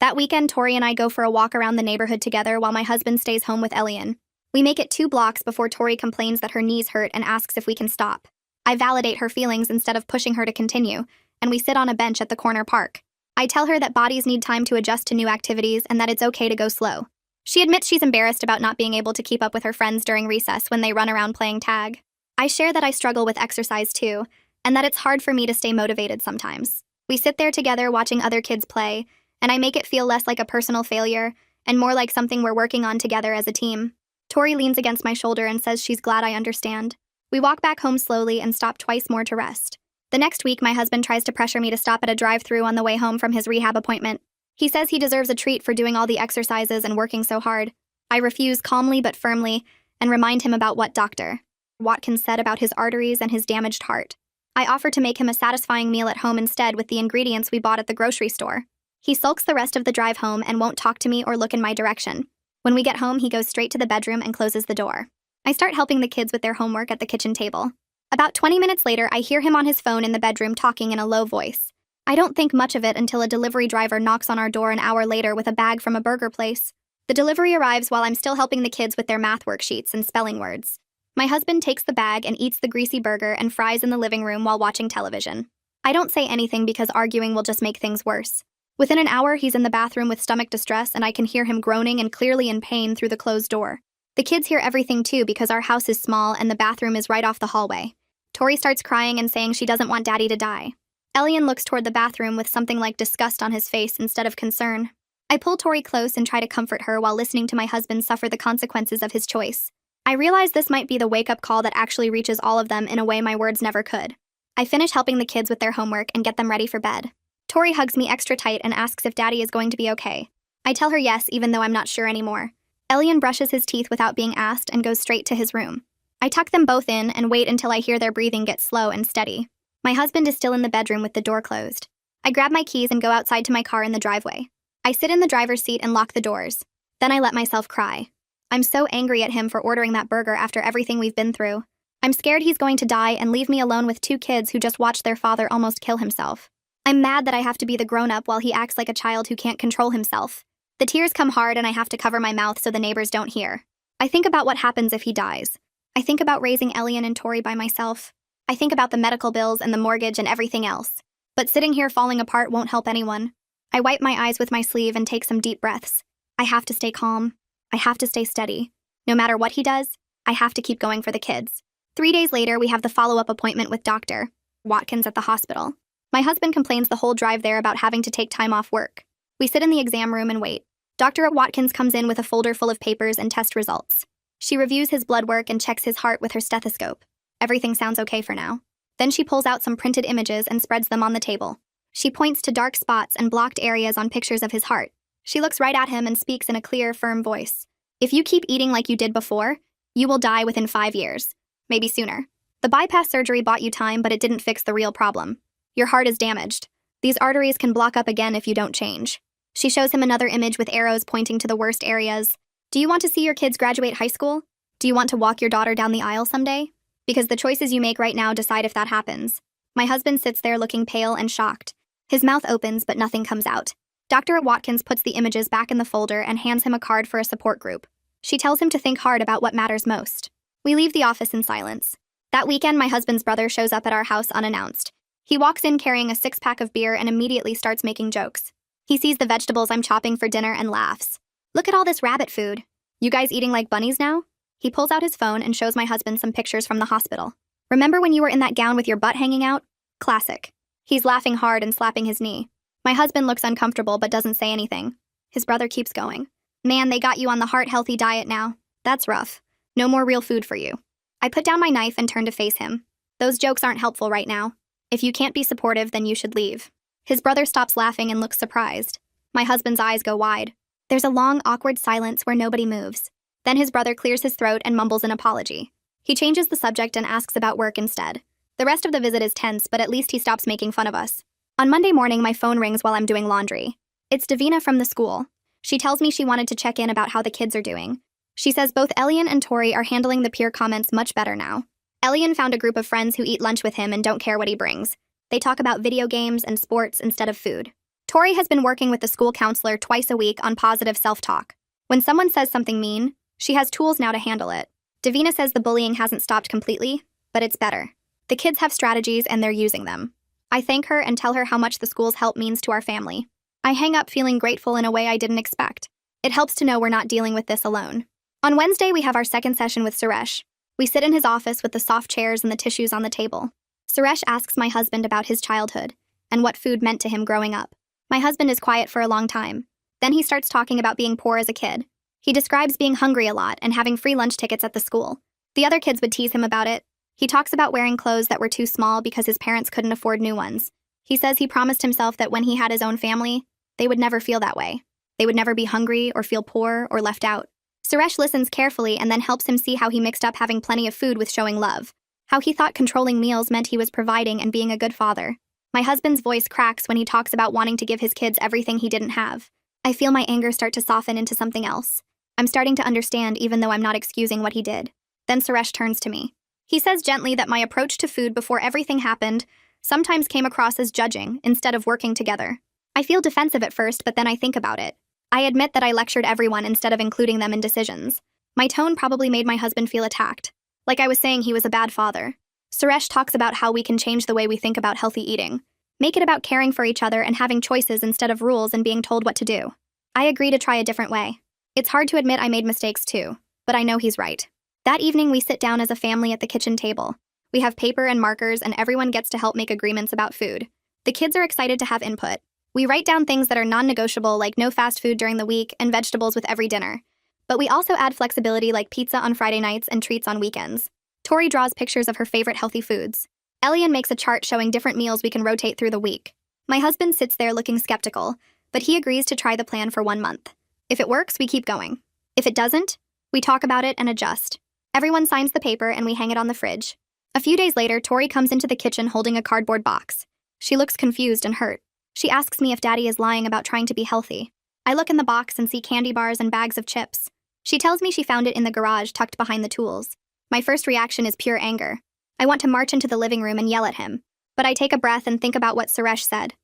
That weekend, Tori and I go for a walk around the neighborhood together while my husband stays home with Elian. We make it 2 blocks before Tori complains that her knees hurt and asks if we can stop. I validate her feelings instead of pushing her to continue, and we sit on a bench at the corner park. I tell her that bodies need time to adjust to new activities and that it's okay to go slow. She admits she's embarrassed about not being able to keep up with her friends during recess when they run around playing tag. I share that I struggle with exercise too, and that it's hard for me to stay motivated sometimes. We sit there together watching other kids play, and I make it feel less like a personal failure and more like something we're working on together as a team. Tori leans against my shoulder and says she's glad I understand. We walk back home slowly and stop twice more to rest. The next week, my husband tries to pressure me to stop at a drive-thru on the way home from his rehab appointment. He says he deserves a treat for doing all the exercises and working so hard. I refuse calmly but firmly and remind him about what Dr. Watkins said about his arteries and his damaged heart. I offer to make him a satisfying meal at home instead with the ingredients we bought at the grocery store. He sulks the rest of the drive home and won't talk to me or look in my direction. When we get home, he goes straight to the bedroom and closes the door. I start helping the kids with their homework at the kitchen table. About 20 minutes later, I hear him on his phone in the bedroom talking in a low voice. I don't think much of it until a delivery driver knocks on our door an hour later with a bag from a burger place. The delivery arrives while I'm still helping the kids with their math worksheets and spelling words. My husband takes the bag and eats the greasy burger and fries in the living room while watching television. I don't say anything because arguing will just make things worse. Within an hour, he's in the bathroom with stomach distress and I can hear him groaning and clearly in pain through the closed door. The kids hear everything too because our house is small and the bathroom is right off the hallway. Tori starts crying and saying she doesn't want Daddy to die. Elian looks toward the bathroom with something like disgust on his face instead of concern. I pull Tori close and try to comfort her while listening to my husband suffer the consequences of his choice. I realize this might be the wake-up call that actually reaches all of them in a way my words never could. I finish helping the kids with their homework and get them ready for bed. Tori hugs me extra tight and asks if Daddy is going to be okay. I tell her yes, even though I'm not sure anymore. Elian brushes his teeth without being asked and goes straight to his room. I tuck them both in and wait until I hear their breathing get slow and steady. My husband is still in the bedroom with the door closed. I grab my keys and go outside to my car in the driveway. I sit in the driver's seat and lock the doors. Then I let myself cry. I'm so angry at him for ordering that burger after everything we've been through. I'm scared he's going to die and leave me alone with 2 kids who just watched their father almost kill himself. I'm mad that I have to be the grown-up while he acts like a child who can't control himself. The tears come hard and I have to cover my mouth so the neighbors don't hear. I think about what happens if he dies. I think about raising Elian and Tori by myself. I think about the medical bills and the mortgage and everything else. But sitting here falling apart won't help anyone. I wipe my eyes with my sleeve and take some deep breaths. I have to stay calm. I have to stay steady. No matter what he does, I have to keep going for the kids. 3 days later, we have the follow-up appointment with Dr. Watkins at the hospital. My husband complains the whole drive there about having to take time off work. We sit in the exam room and wait. Dr. Watkins comes in with a folder full of papers and test results. She reviews his blood work and checks his heart with her stethoscope. Everything sounds okay for now. Then she pulls out some printed images and spreads them on the table. She points to dark spots and blocked areas on pictures of his heart. She looks right at him and speaks in a clear, firm voice. If you keep eating like you did before, you will die within 5 years. Maybe sooner. The bypass surgery bought you time, but it didn't fix the real problem. Your heart is damaged. These arteries can block up again if you don't change. She shows him another image with arrows pointing to the worst areas. Do you want to see your kids graduate high school? Do you want to walk your daughter down the aisle someday? Because the choices you make right now decide if that happens. My husband sits there looking pale and shocked. His mouth opens, but nothing comes out. Dr. Watkins puts the images back in the folder and hands him a card for a support group. She tells him to think hard about what matters most. We leave the office in silence. That weekend, my husband's brother shows up at our house unannounced. He walks in carrying a 6-pack of beer and immediately starts making jokes. He sees the vegetables I'm chopping for dinner and laughs. Look at all this rabbit food. You guys eating like bunnies now? He pulls out his phone and shows my husband some pictures from the hospital. Remember when you were in that gown with your butt hanging out? Classic. He's laughing hard and slapping his knee. My husband looks uncomfortable but doesn't say anything. His brother keeps going. Man, they got you on the heart-healthy diet now. That's rough. No more real food for you. I put down my knife and turn to face him. Those jokes aren't helpful right now. If you can't be supportive, then you should leave. His brother stops laughing and looks surprised. My husband's eyes go wide. There's a long, awkward silence where nobody moves. Then his brother clears his throat and mumbles an apology. He changes the subject and asks about work instead. The rest of the visit is tense, but at least he stops making fun of us. On Monday morning, my phone rings while I'm doing laundry. It's Davina from the school. She tells me she wanted to check in about how the kids are doing. She says both Elian and Tori are handling the peer comments much better now. Elian found a group of friends who eat lunch with him and don't care what he brings. They talk about video games and sports instead of food. Tori has been working with the school counselor twice a week on positive self-talk. When someone says something mean, She has tools now to handle it. Davina says the bullying hasn't stopped completely, but it's better. The kids have strategies and they're using them. I thank her and tell her how much the school's help means to our family. I hang up feeling grateful in a way I didn't expect. It helps to know we're not dealing with this alone. On Wednesday, we have our second session with Suresh. We sit in his office with the soft chairs and the tissues on the table. Suresh asks my husband about his childhood and what food meant to him growing up. My husband is quiet for a long time. Then he starts talking about being poor as a kid. He describes being hungry a lot and having free lunch tickets at the school. The other kids would tease him about it. He talks about wearing clothes that were too small because his parents couldn't afford new ones. He says he promised himself that when he had his own family, they would never feel that way. They would never be hungry or feel poor or left out. Suresh listens carefully and then helps him see how he mixed up having plenty of food with showing love. How he thought controlling meals meant he was providing and being a good father. My husband's voice cracks when he talks about wanting to give his kids everything he didn't have. I feel my anger start to soften into something else. I'm starting to understand even though I'm not excusing what he did. Then Suresh turns to me. He says gently that my approach to food before everything happened sometimes came across as judging instead of working together. I feel defensive at first, but then I think about it. I admit that I lectured everyone instead of including them in decisions. My tone probably made my husband feel attacked, like I was saying he was a bad father. Suresh talks about how we can change the way we think about healthy eating. Make it about caring for each other and having choices instead of rules and being told what to do. I agree to try a different way. It's hard to admit I made mistakes too, but I know he's right. That evening, we sit down as a family at the kitchen table. We have paper and markers, and everyone gets to help make agreements about food. The kids are excited to have input. We write down things that are non-negotiable, like no fast food during the week and vegetables with every dinner. But we also add flexibility, like pizza on Friday nights and treats on weekends. Tori draws pictures of her favorite healthy foods. Elian makes a chart showing different meals we can rotate through the week. My husband sits there looking skeptical, but he agrees to try the plan for 1 month. If it works, we keep going. If it doesn't, we talk about it and adjust. Everyone signs the paper and we hang it on the fridge. A few days later, Tori comes into the kitchen holding a cardboard box. She looks confused and hurt. She asks me if Daddy is lying about trying to be healthy. I look in the box and see candy bars and bags of chips. She tells me she found it in the garage tucked behind the tools. My first reaction is pure anger. I want to march into the living room and yell at him. But I take a breath and think about what Suresh said.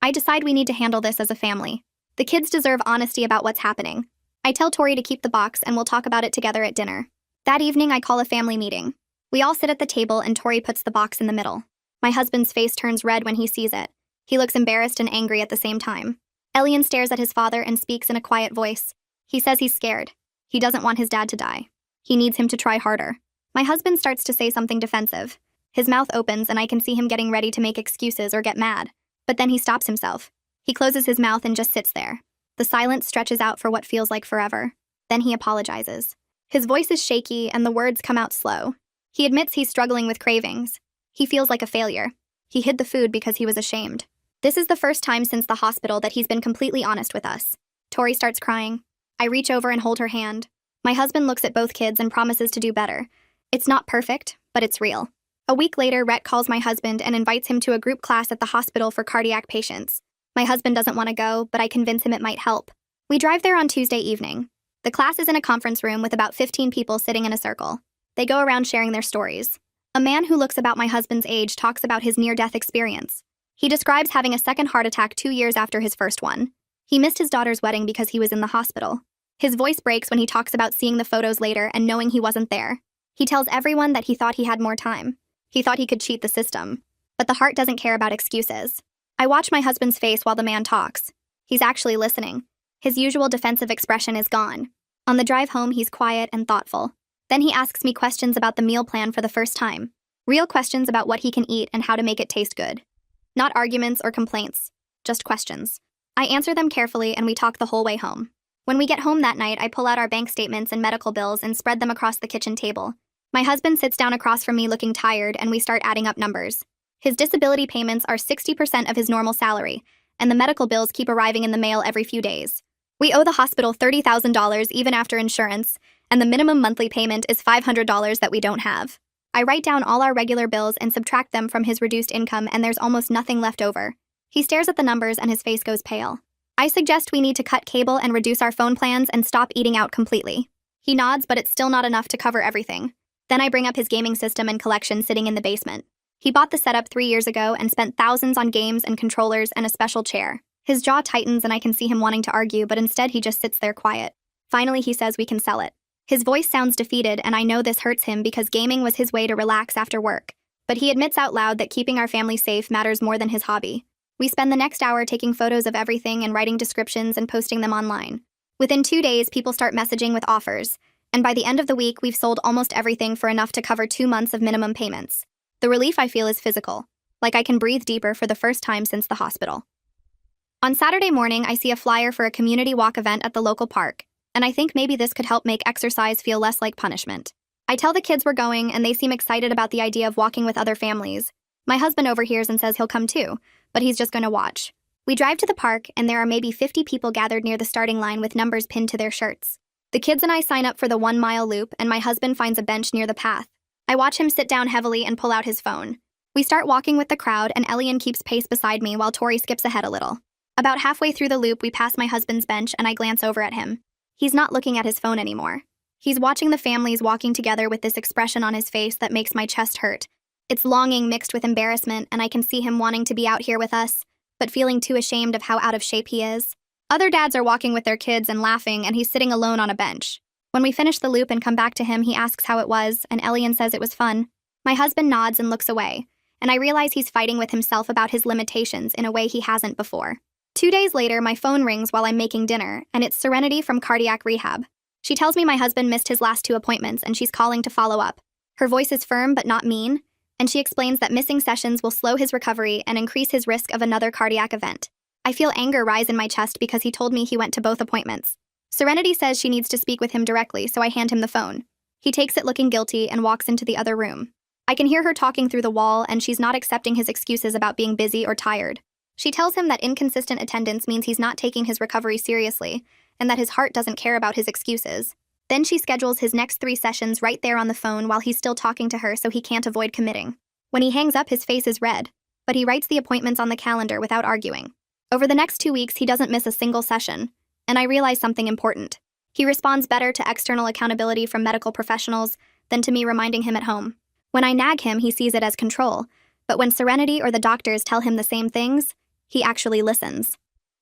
I decide we need to handle this as a family. The kids deserve honesty about what's happening. I tell Tori to keep the box and we'll talk about it together at dinner. That evening, I call a family meeting. We all sit at the table and Tori puts the box in the middle. My husband's face turns red when he sees it. He looks embarrassed and angry at the same time. Elian stares at his father and speaks in a quiet voice. He says he's scared. He doesn't want his dad to die. He needs him to try harder. My husband starts to say something defensive. His mouth opens and I can see him getting ready to make excuses or get mad. But then he stops himself. He closes his mouth and just sits there. The silence stretches out for what feels like forever. Then he apologizes. His voice is shaky and the words come out slow. He admits he's struggling with cravings. He feels like a failure. He hid the food because he was ashamed. This is the first time since the hospital that he's been completely honest with us. Tori starts crying. I reach over and hold her hand. My husband looks at both kids and promises to do better. It's not perfect, but it's real. A week later, Rhett calls my husband and invites him to a group class at the hospital for cardiac patients. My husband doesn't want to go, but I convince him it might help. We drive there on Tuesday evening. The class is in a conference room with about 15 people sitting in a circle. They go around sharing their stories. A man who looks about my husband's age talks about his near-death experience. He describes having a second heart attack 2 years after his first one. He missed his daughter's wedding because he was in the hospital. His voice breaks when he talks about seeing the photos later and knowing he wasn't there. He tells everyone that he thought he had more time. He thought he could cheat the system. But the heart doesn't care about excuses. I watch my husband's face while the man talks. He's actually listening. His usual defensive expression is gone. On the drive home, he's quiet and thoughtful. Then he asks me questions about the meal plan for the first time. Real questions about what he can eat and how to make it taste good. Not arguments or complaints, just questions. I answer them carefully and we talk the whole way home. When we get home that night, I pull out our bank statements and medical bills and spread them across the kitchen table. My husband sits down across from me looking tired and we start adding up numbers. His disability payments are 60% of his normal salary, and the medical bills keep arriving in the mail every few days. We owe the hospital $30,000 even after insurance, and the minimum monthly payment is $500 that we don't have. I write down all our regular bills and subtract them from his reduced income, and there's almost nothing left over. He stares at the numbers and his face goes pale. I suggest we need to cut cable and reduce our phone plans and stop eating out completely. He nods, but it's still not enough to cover everything. Then I bring up his gaming system and collection sitting in the basement. He bought the setup 3 years ago and spent thousands on games and controllers and a special chair. His jaw tightens and I can see him wanting to argue, but instead he just sits there quiet. Finally, he says we can sell it. His voice sounds defeated, and I know this hurts him because gaming was his way to relax after work. But he admits out loud that keeping our family safe matters more than his hobby. We spend the next hour taking photos of everything and writing descriptions and posting them online. Within 2 days, people start messaging with offers, and by the end of the week, we've sold almost everything for enough to cover 2 months of minimum payments. The relief I feel is physical, like I can breathe deeper for the first time since the hospital. On Saturday morning, I see a flyer for a community walk event at the local park, and I think maybe this could help make exercise feel less like punishment. I tell the kids we're going, and they seem excited about the idea of walking with other families. My husband overhears and says he'll come too, but he's just going to watch. We drive to the park, and there are maybe 50 people gathered near the starting line with numbers pinned to their shirts. The kids and I sign up for the 1-mile loop, and my husband finds a bench near the path. I watch him sit down heavily and pull out his phone. We start walking with the crowd, and Elian keeps pace beside me while Tori skips ahead a little. About halfway through the loop, we pass my husband's bench, and I glance over at him. He's not looking at his phone anymore. He's watching the families walking together with this expression on his face that makes my chest hurt. It's longing mixed with embarrassment, and I can see him wanting to be out here with us, but feeling too ashamed of how out of shape he is. Other dads are walking with their kids and laughing, and he's sitting alone on a bench. When we finish the loop and come back to him, he asks how it was, and Elian says it was fun. My husband nods and looks away, and I realize he's fighting with himself about his limitations in a way he hasn't before. 2 days later, my phone rings while I'm making dinner, and it's Serenity from cardiac rehab. She tells me my husband missed his last 2 appointments, and she's calling to follow up. Her voice is firm but not mean, and she explains that missing sessions will slow his recovery and increase his risk of another cardiac event. I feel anger rise in my chest because he told me he went to both appointments. Serenity says she needs to speak with him directly, so I hand him the phone. He takes it looking guilty and walks into the other room. I can hear her talking through the wall, and she's not accepting his excuses about being busy or tired. She tells him that inconsistent attendance means he's not taking his recovery seriously, and that his heart doesn't care about his excuses. Then she schedules his next 3 sessions right there on the phone while he's still talking to her so he can't avoid committing. When he hangs up, his face is red, but he writes the appointments on the calendar without arguing. Over the next 2 weeks, he doesn't miss a single session, and I realize something important. He responds better to external accountability from medical professionals than to me reminding him at home. When I nag him, he sees it as control, but when Serenity or the doctors tell him the same things, he actually listens.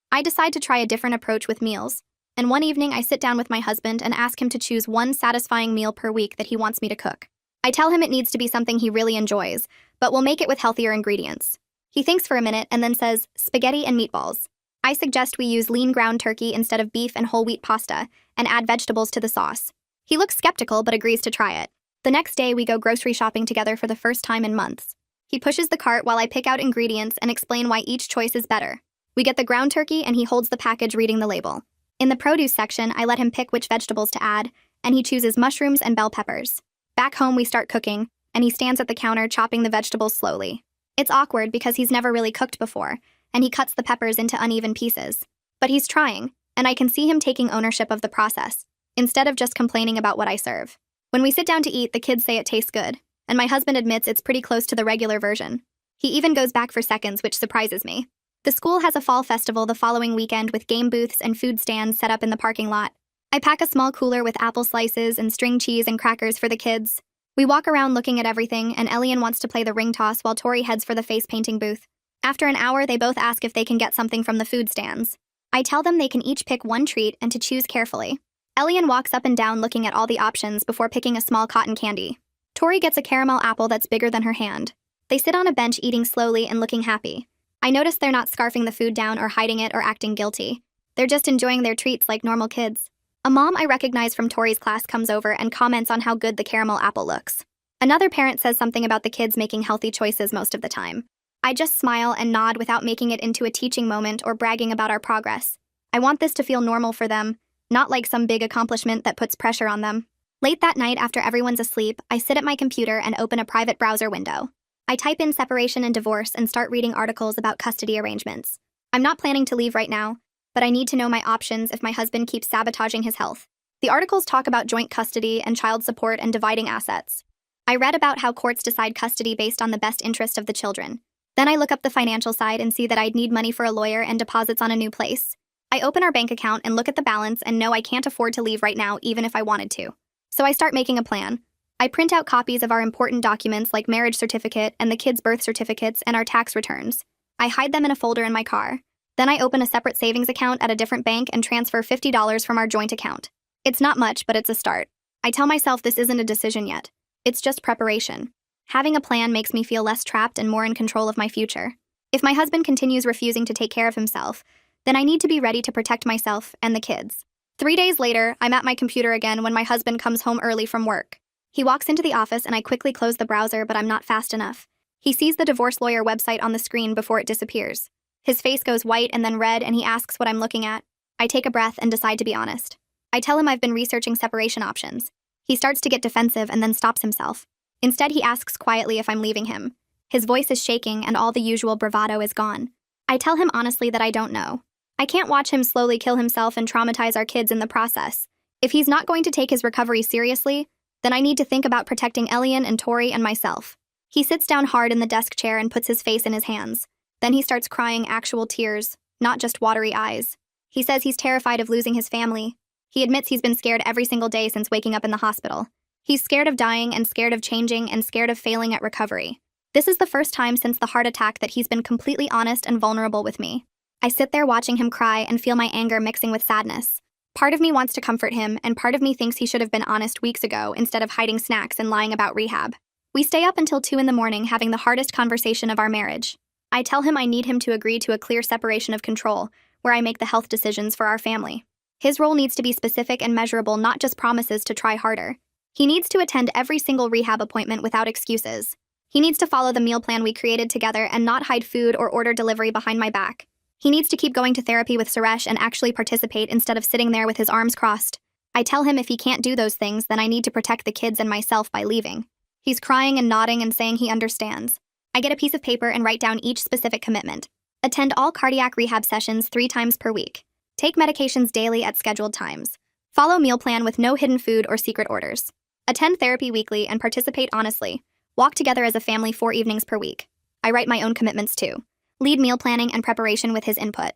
I decide to try a different approach with meals, and one evening I sit down with my husband and ask him to choose one satisfying meal per week that he wants me to cook. I tell him it needs to be something he really enjoys, but we'll make it with healthier ingredients. He thinks for a minute and then says, spaghetti and meatballs. I suggest we use lean ground turkey instead of beef and whole wheat pasta, and add vegetables to the sauce. He looks skeptical but agrees to try it. The next day we go grocery shopping together for the first time in months. He pushes the cart while I pick out ingredients and explain why each choice is better. We get the ground turkey and he holds the package reading the label. In the produce section, I let him pick which vegetables to add, and he chooses mushrooms and bell peppers. Back home, we start cooking, and he stands at the counter chopping the vegetables slowly. It's awkward because he's never really cooked before, and he cuts the peppers into uneven pieces. But he's trying, and I can see him taking ownership of the process, instead of just complaining about what I serve. When we sit down to eat, the kids say it tastes good, and my husband admits it's pretty close to the regular version. He even goes back for seconds, which surprises me. The school has a fall festival the following weekend with game booths and food stands set up in the parking lot. I pack a small cooler with apple slices and string cheese and crackers for the kids. We walk around looking at everything, and Elian wants to play the ring toss while Tori heads for the face painting booth. After an hour, they both ask if they can get something from the food stands. I tell them they can each pick one treat and to choose carefully. Elian walks up and down looking at all the options before picking a small cotton candy. Tori gets a caramel apple that's bigger than her hand. They sit on a bench eating slowly and looking happy. I notice they're not scarfing the food down or hiding it or acting guilty. They're just enjoying their treats like normal kids. A mom I recognize from Tori's class comes over and comments on how good the caramel apple looks. Another parent says something about the kids making healthy choices most of the time. I just smile and nod without making it into a teaching moment or bragging about our progress. I want this to feel normal for them, not like some big accomplishment that puts pressure on them. Late that night, after everyone's asleep, I sit at my computer and open a private browser window. I type in separation and divorce and start reading articles about custody arrangements. I'm not planning to leave right now, but I need to know my options if my husband keeps sabotaging his health. The articles talk about joint custody and child support and dividing assets. I read about how courts decide custody based on the best interest of the children. Then I look up the financial side and see that I'd need money for a lawyer and deposits on a new place. I open our bank account and look at the balance and know I can't afford to leave right now even if I wanted to. So I start making a plan. I print out copies of our important documents like marriage certificate and the kids' birth certificates and our tax returns. I hide them in a folder in my car. Then I open a separate savings account at a different bank and transfer $50 from our joint account. It's not much, but it's a start. I tell myself this isn't a decision yet. It's just preparation. Having a plan makes me feel less trapped and more in control of my future. If my husband continues refusing to take care of himself, then I need to be ready to protect myself and the kids. 3 days later, I'm at my computer again when my husband comes home early from work. He walks into the office and I quickly close the browser, but I'm not fast enough. He sees the divorce lawyer website on the screen before it disappears. His face goes white and then red, and he asks what I'm looking at. I take a breath and decide to be honest. I tell him I've been researching separation options. He starts to get defensive and then stops himself. Instead, he asks quietly if I'm leaving him. His voice is shaking and all the usual bravado is gone. I tell him honestly that I don't know. I can't watch him slowly kill himself and traumatize our kids in the process. If he's not going to take his recovery seriously, then I need to think about protecting Elian and Tori and myself. He sits down hard in the desk chair and puts his face in his hands. Then he starts crying actual tears, not just watery eyes. He says he's terrified of losing his family. He admits he's been scared every single day since waking up in the hospital. He's scared of dying and scared of changing and scared of failing at recovery. This is the first time since the heart attack that he's been completely honest and vulnerable with me. I sit there watching him cry and feel my anger mixing with sadness. Part of me wants to comfort him, and part of me thinks he should have been honest weeks ago instead of hiding snacks and lying about rehab. We stay up until 2 a.m. having the hardest conversation of our marriage. I tell him I need him to agree to a clear separation of control, where I make the health decisions for our family. His role needs to be specific and measurable, not just promises to try harder. He needs to attend every single rehab appointment without excuses. He needs to follow the meal plan we created together and not hide food or order delivery behind my back. He needs to keep going to therapy with Suresh and actually participate instead of sitting there with his arms crossed. I tell him if he can't do those things, then I need to protect the kids and myself by leaving. He's crying and nodding and saying he understands. I get a piece of paper and write down each specific commitment. Attend all cardiac rehab sessions 3 times per week. Take medications daily at scheduled times. Follow meal plan with no hidden food or secret orders. Attend therapy weekly and participate honestly. Walk together as a family 4 evenings per week. I write my own commitments too. Lead meal planning and preparation with his input.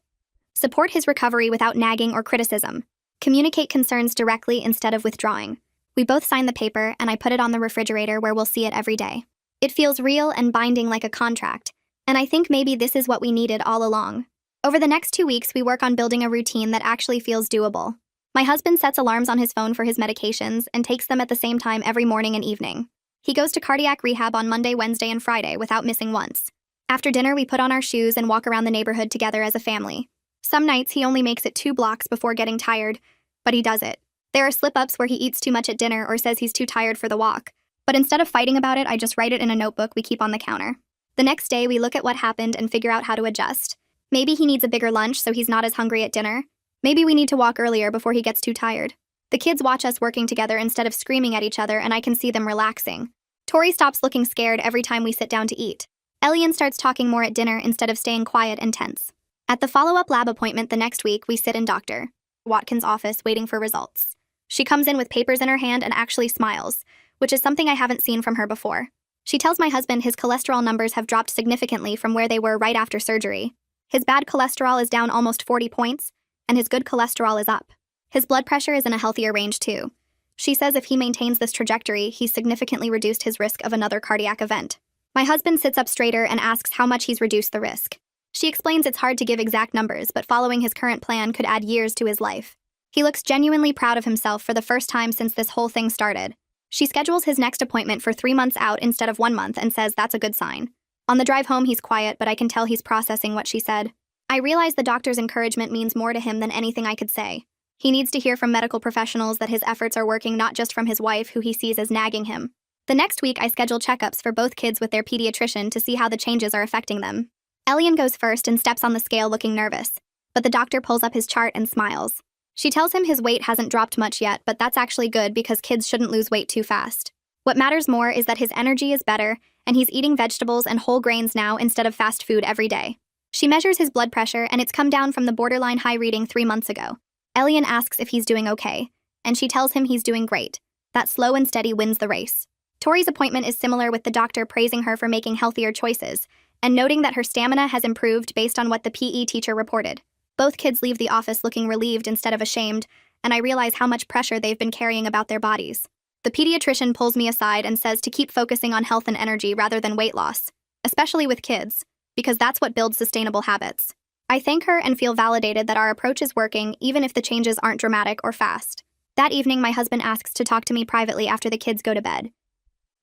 Support his recovery without nagging or criticism. Communicate concerns directly instead of withdrawing. We both sign the paper and I put it on the refrigerator where we'll see it every day. It feels real and binding like a contract, and I think maybe this is what we needed all along. Over the next 2 weeks, we work on building a routine that actually feels doable. My husband sets alarms on his phone for his medications and takes them at the same time every morning and evening. He goes to cardiac rehab on Monday, Wednesday, and Friday without missing once. After dinner, we put on our shoes and walk around the neighborhood together as a family. Some nights, he only makes it 2 blocks before getting tired, but he does it. There are slip-ups where he eats too much at dinner or says he's too tired for the walk. But instead of fighting about it, I just write it in a notebook we keep on the counter. The next day, we look at what happened and figure out how to adjust. Maybe he needs a bigger lunch so he's not as hungry at dinner. Maybe we need to walk earlier before he gets too tired. The kids watch us working together instead of screaming at each other, and I can see them relaxing. Tori stops looking scared every time we sit down to eat. Elian starts talking more at dinner instead of staying quiet and tense. At the follow-up lab appointment the next week, we sit in Dr. Watkins' office waiting for results. She comes in with papers in her hand and actually smiles, which is something I haven't seen from her before. She tells my husband his cholesterol numbers have dropped significantly from where they were right after surgery. His bad cholesterol is down almost 40 points, and his good cholesterol is up. His blood pressure is in a healthier range too. She says if he maintains this trajectory, he's significantly reduced his risk of another cardiac event. My husband sits up straighter and asks how much he's reduced the risk. She explains it's hard to give exact numbers, but following his current plan could add years to his life. He looks genuinely proud of himself for the first time since this whole thing started. She schedules his next appointment for 3 months out instead of 1 month and says that's a good sign. On the drive home, he's quiet, but I can tell he's processing what she said. I realize the doctor's encouragement means more to him than anything I could say. He needs to hear from medical professionals that his efforts are working, not just from his wife, who he sees as nagging him. The next week, I schedule checkups for both kids with their pediatrician to see how the changes are affecting them. Elian goes first and steps on the scale looking nervous, but the doctor pulls up his chart and smiles. She tells him his weight hasn't dropped much yet, but that's actually good because kids shouldn't lose weight too fast. What matters more is that his energy is better, and he's eating vegetables and whole grains now instead of fast food every day. She measures his blood pressure, and it's come down from the borderline high reading 3 months ago. Elian asks if he's doing okay, and she tells him he's doing great. That slow and steady wins the race. Tori's appointment is similar, with the doctor praising her for making healthier choices and noting that her stamina has improved based on what the PE teacher reported. Both kids leave the office looking relieved instead of ashamed, and I realize how much pressure they've been carrying about their bodies. The pediatrician pulls me aside and says to keep focusing on health and energy rather than weight loss, especially with kids, because that's what builds sustainable habits. I thank her and feel validated that our approach is working, even if the changes aren't dramatic or fast. That evening, my husband asks to talk to me privately after the kids go to bed.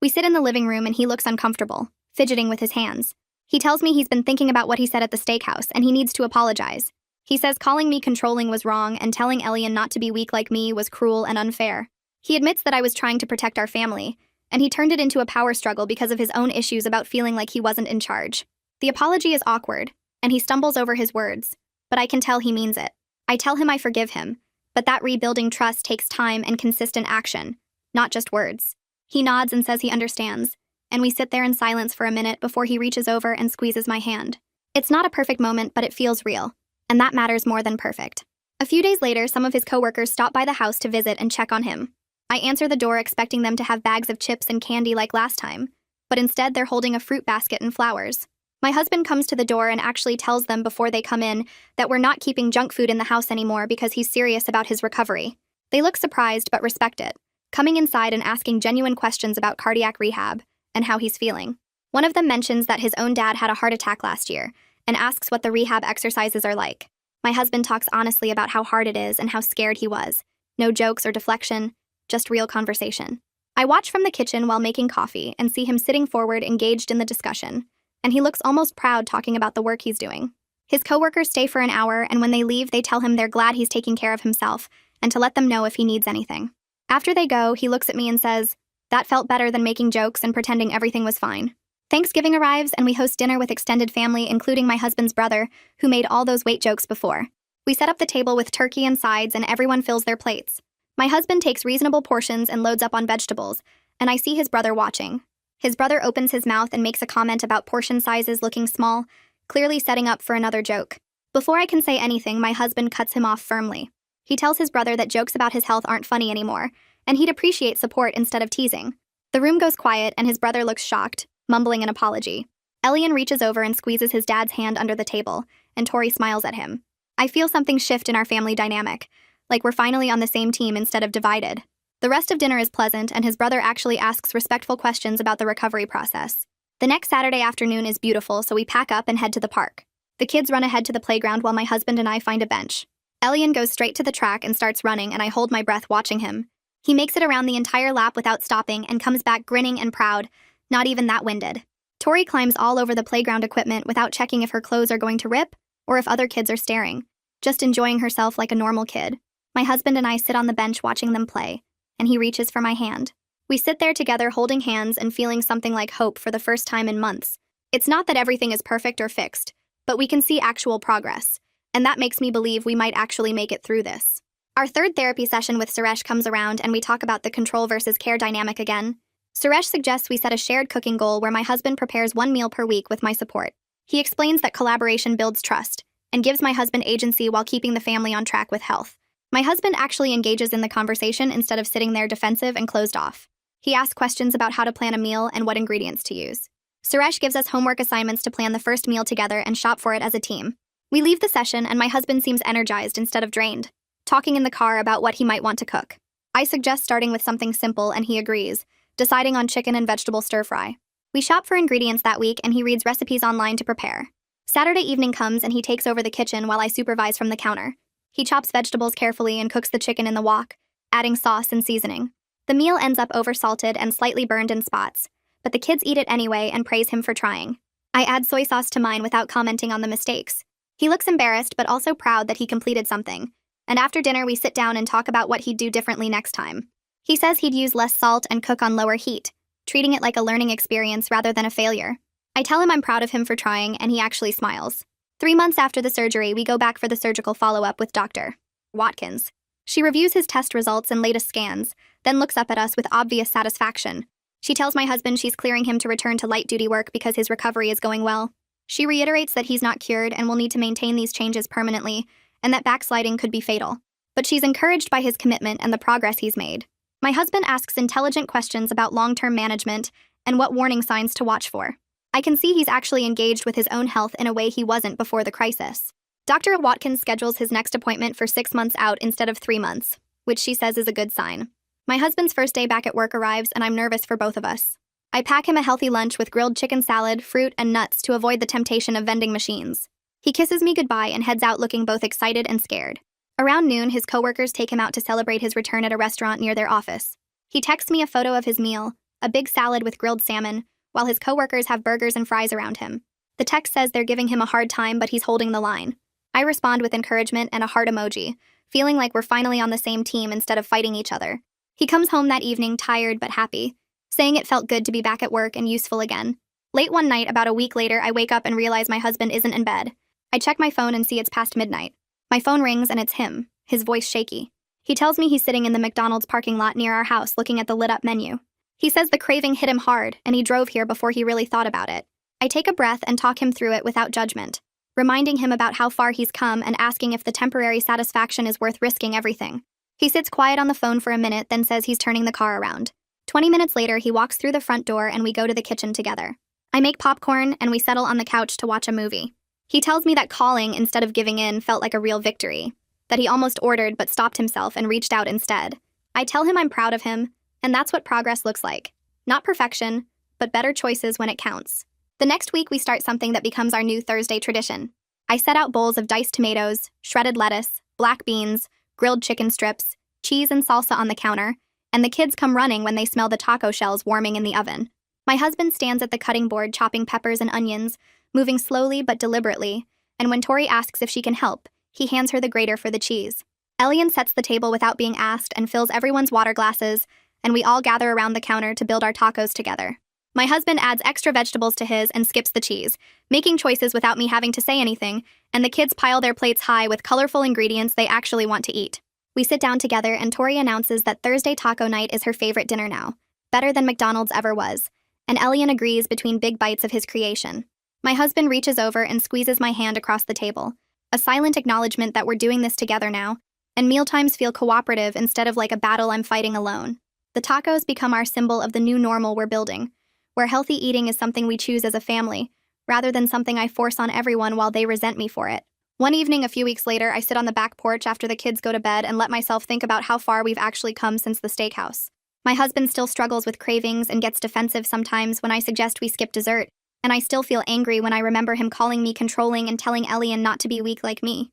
We sit in the living room and he looks uncomfortable, fidgeting with his hands. He tells me he's been thinking about what he said at the steakhouse and he needs to apologize. He says calling me controlling was wrong and telling Elian not to be weak like me was cruel and unfair. He admits that I was trying to protect our family, and he turned it into a power struggle because of his own issues about feeling like he wasn't in charge. The apology is awkward, and he stumbles over his words, but I can tell he means it. I tell him I forgive him, but that rebuilding trust takes time and consistent action, not just words. He nods and says he understands, and we sit there in silence for a minute before he reaches over and squeezes my hand. It's not a perfect moment, but it feels real, and that matters more than perfect. A few days later, some of his coworkers stop by the house to visit and check on him. I answer the door expecting them to have bags of chips and candy like last time, but instead they're holding a fruit basket and flowers. My husband comes to the door and actually tells them before they come in that we're not keeping junk food in the house anymore because he's serious about his recovery. They look surprised but respect it, coming inside and asking genuine questions about cardiac rehab and how he's feeling. One of them mentions that his own dad had a heart attack last year and asks what the rehab exercises are like. My husband talks honestly about how hard it is and how scared he was. No jokes or deflection, just real conversation. I watch from the kitchen while making coffee and see him sitting forward engaged in the discussion, and he looks almost proud talking about the work he's doing. His coworkers stay for an hour, and when they leave, they tell him they're glad he's taking care of himself and to let them know if he needs anything. After they go, he looks at me and says, "That felt better than making jokes and pretending everything was fine." Thanksgiving arrives, and we host dinner with extended family, including my husband's brother, who made all those weight jokes before. We set up the table with turkey and sides, and everyone fills their plates. My husband takes reasonable portions and loads up on vegetables, and I see his brother watching. His brother opens his mouth and makes a comment about portion sizes looking small, clearly setting up for another joke. Before I can say anything, my husband cuts him off firmly. He tells his brother that jokes about his health aren't funny anymore, and he'd appreciate support instead of teasing. The room goes quiet, and his brother looks shocked, mumbling an apology. Elian reaches over and squeezes his dad's hand under the table, and Tori smiles at him. I feel something shift in our family dynamic, like we're finally on the same team instead of divided. The rest of dinner is pleasant, and his brother actually asks respectful questions about the recovery process. The next Saturday afternoon is beautiful, so we pack up and head to the park. The kids run ahead to the playground while my husband and I find a bench. Elian goes straight to the track and starts running, and I hold my breath watching him. He makes it around the entire lap without stopping and comes back grinning and proud, not even that winded. Tori climbs all over the playground equipment without checking if her clothes are going to rip or if other kids are staring, just enjoying herself like a normal kid. My husband and I sit on the bench watching them play, and he reaches for my hand. We sit there together holding hands and feeling something like hope for the first time in months. It's not that everything is perfect or fixed, but we can see actual progress, and that makes me believe we might actually make it through this. Our third therapy session with Suresh comes around, and we talk about the control versus care dynamic again. Suresh suggests we set a shared cooking goal where my husband prepares one meal per week with my support. He explains that collaboration builds trust and gives my husband agency while keeping the family on track with health. My husband actually engages in the conversation instead of sitting there defensive and closed off. He asks questions about how to plan a meal and what ingredients to use. Suresh gives us homework assignments to plan the first meal together and shop for it as a team. We leave the session, and my husband seems energized instead of drained, talking in the car about what he might want to cook. I suggest starting with something simple, and he agrees, deciding on chicken and vegetable stir-fry. We shop for ingredients that week, and he reads recipes online to prepare. Saturday evening comes, and he takes over the kitchen while I supervise from the counter. He chops vegetables carefully and cooks the chicken in the wok, adding sauce and seasoning. The meal ends up oversalted and slightly burned in spots, but the kids eat it anyway and praise him for trying. I add soy sauce to mine without commenting on the mistakes. He looks embarrassed but also proud that he completed something, and after dinner we sit down and talk about what he'd do differently next time. He says he'd use less salt and cook on lower heat, treating it like a learning experience rather than a failure. I tell him I'm proud of him for trying, and he actually smiles. 3 months after the surgery, we go back for the surgical follow-up with Dr. Watkins. She reviews his test results and latest scans, then looks up at us with obvious satisfaction. She tells my husband she's clearing him to return to light-duty work because his recovery is going well. She reiterates that he's not cured and will need to maintain these changes permanently, and that backsliding could be fatal. But she's encouraged by his commitment and the progress he's made. My husband asks intelligent questions about long-term management and what warning signs to watch for. I can see he's actually engaged with his own health in a way he wasn't before the crisis. Dr. Watkins schedules his next appointment for 6 months out instead of 3 months, which she says is a good sign. My husband's first day back at work arrives, and I'm nervous for both of us. I pack him a healthy lunch with grilled chicken salad, fruit, and nuts to avoid the temptation of vending machines. He kisses me goodbye and heads out looking both excited and scared. Around noon, his coworkers take him out to celebrate his return at a restaurant near their office. He texts me a photo of his meal, a big salad with grilled salmon, while his coworkers have burgers and fries around him. The text says they're giving him a hard time, but he's holding the line. I respond with encouragement and a heart emoji, feeling like we're finally on the same team instead of fighting each other. He comes home that evening tired but happy, saying it felt good to be back at work and useful again. Late one night, about a week later, I wake up and realize my husband isn't in bed. I check my phone and see it's past midnight. My phone rings and it's him, his voice shaky. He tells me he's sitting in the McDonald's parking lot near our house looking at the lit-up menu. He says the craving hit him hard and he drove here before he really thought about it. I take a breath and talk him through it without judgment, reminding him about how far he's come and asking if the temporary satisfaction is worth risking everything. He sits quiet on the phone for a minute, then says he's turning the car around. 20 minutes later, he walks through the front door and we go to the kitchen together. I make popcorn and we settle on the couch to watch a movie. He tells me that calling instead of giving in felt like a real victory, that he almost ordered but stopped himself and reached out instead. I tell him I'm proud of him, and that's what progress looks like. Not perfection, but better choices when it counts. The next week, we start something that becomes our new Thursday tradition. I set out bowls of diced tomatoes, shredded lettuce, black beans, grilled chicken strips, cheese and salsa on the counter, and the kids come running when they smell the taco shells warming in the oven. My husband stands at the cutting board chopping peppers and onions, moving slowly but deliberately, and when Tori asks if she can help, he hands her the grater for the cheese. Elian sets the table without being asked and fills everyone's water glasses, and we all gather around the counter to build our tacos together. My husband adds extra vegetables to his and skips the cheese, making choices without me having to say anything, and the kids pile their plates high with colorful ingredients they actually want to eat. We sit down together and Tori announces that Thursday taco night is her favorite dinner now, better than McDonald's ever was, and Elian agrees between big bites of his creation. My husband reaches over and squeezes my hand across the table, a silent acknowledgement that we're doing this together now, and mealtimes feel cooperative instead of like a battle I'm fighting alone. The tacos become our symbol of the new normal we're building, where healthy eating is something we choose as a family, rather than something I force on everyone while they resent me for it. One evening a few weeks later, I sit on the back porch after the kids go to bed and let myself think about how far we've actually come since the steakhouse. My husband still struggles with cravings and gets defensive sometimes when I suggest we skip dessert, and I still feel angry when I remember him calling me controlling and telling Elian not to be weak like me.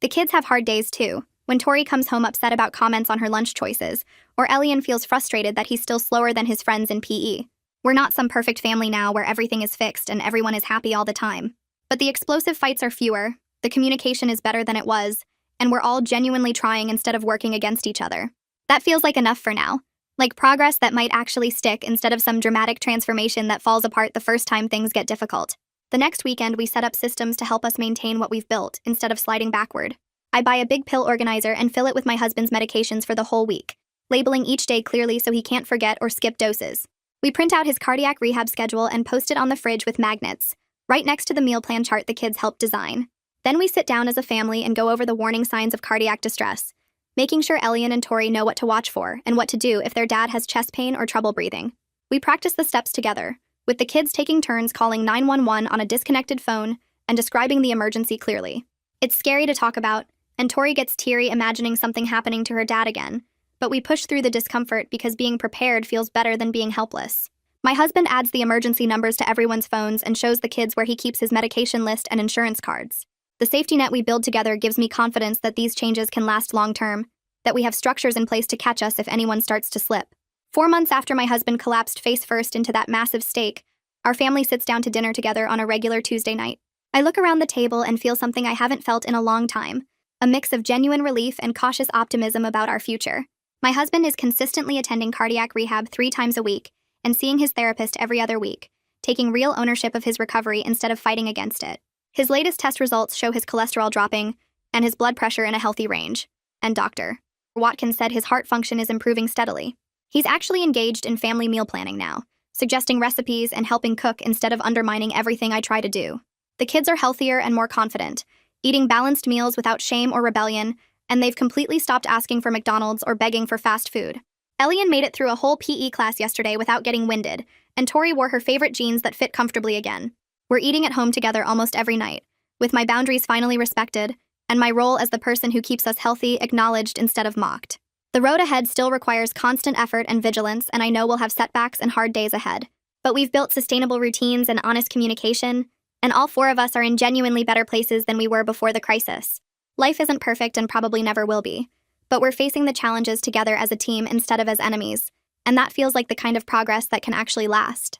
The kids have hard days too, when Tori comes home upset about comments on her lunch choices, or Elian feels frustrated that he's still slower than his friends in PE. We're not some perfect family now where everything is fixed and everyone is happy all the time. But the explosive fights are fewer, the communication is better than it was, and we're all genuinely trying instead of working against each other. That feels like enough for now. Like progress that might actually stick instead of some dramatic transformation that falls apart the first time things get difficult. The next weekend, we set up systems to help us maintain what we've built instead of sliding backward. I buy a big pill organizer and fill it with my husband's medications for the whole week, labeling each day clearly so he can't forget or skip doses. We print out his cardiac rehab schedule and post it on the fridge with magnets, right next to the meal plan chart the kids helped design. Then we sit down as a family and go over the warning signs of cardiac distress, making sure Elian and Tori know what to watch for and what to do if their dad has chest pain or trouble breathing. We practice the steps together, with the kids taking turns calling 911 on a disconnected phone and describing the emergency clearly. It's scary to talk about, and Tori gets teary imagining something happening to her dad again, but we push through the discomfort because being prepared feels better than being helpless. My husband adds the emergency numbers to everyone's phones and shows the kids where he keeps his medication list and insurance cards. The safety net we build together gives me confidence that these changes can last long-term, that we have structures in place to catch us if anyone starts to slip. 4 months after my husband collapsed face first into that massive steak, our family sits down to dinner together on a regular Tuesday night. I look around the table and feel something I haven't felt in a long time, a mix of genuine relief and cautious optimism about our future. My husband is consistently attending cardiac rehab 3 times a week and seeing his therapist every other week, taking real ownership of his recovery instead of fighting against it. His latest test results show his cholesterol dropping and his blood pressure in a healthy range. And Dr. Watkins said his heart function is improving steadily. He's actually engaged in family meal planning now, suggesting recipes and helping cook instead of undermining everything I try to do. The kids are healthier and more confident, eating balanced meals without shame or rebellion, and they've completely stopped asking for McDonald's or begging for fast food. Elian made it through a whole PE class yesterday without getting winded, and Tori wore her favorite jeans that fit comfortably again. We're eating at home together almost every night, with my boundaries finally respected, and my role as the person who keeps us healthy acknowledged instead of mocked. The road ahead still requires constant effort and vigilance, and I know we'll have setbacks and hard days ahead. But we've built sustainable routines and honest communication, and all 4 of us are in genuinely better places than we were before the crisis. Life isn't perfect and probably never will be, but we're facing the challenges together as a team instead of as enemies, and that feels like the kind of progress that can actually last.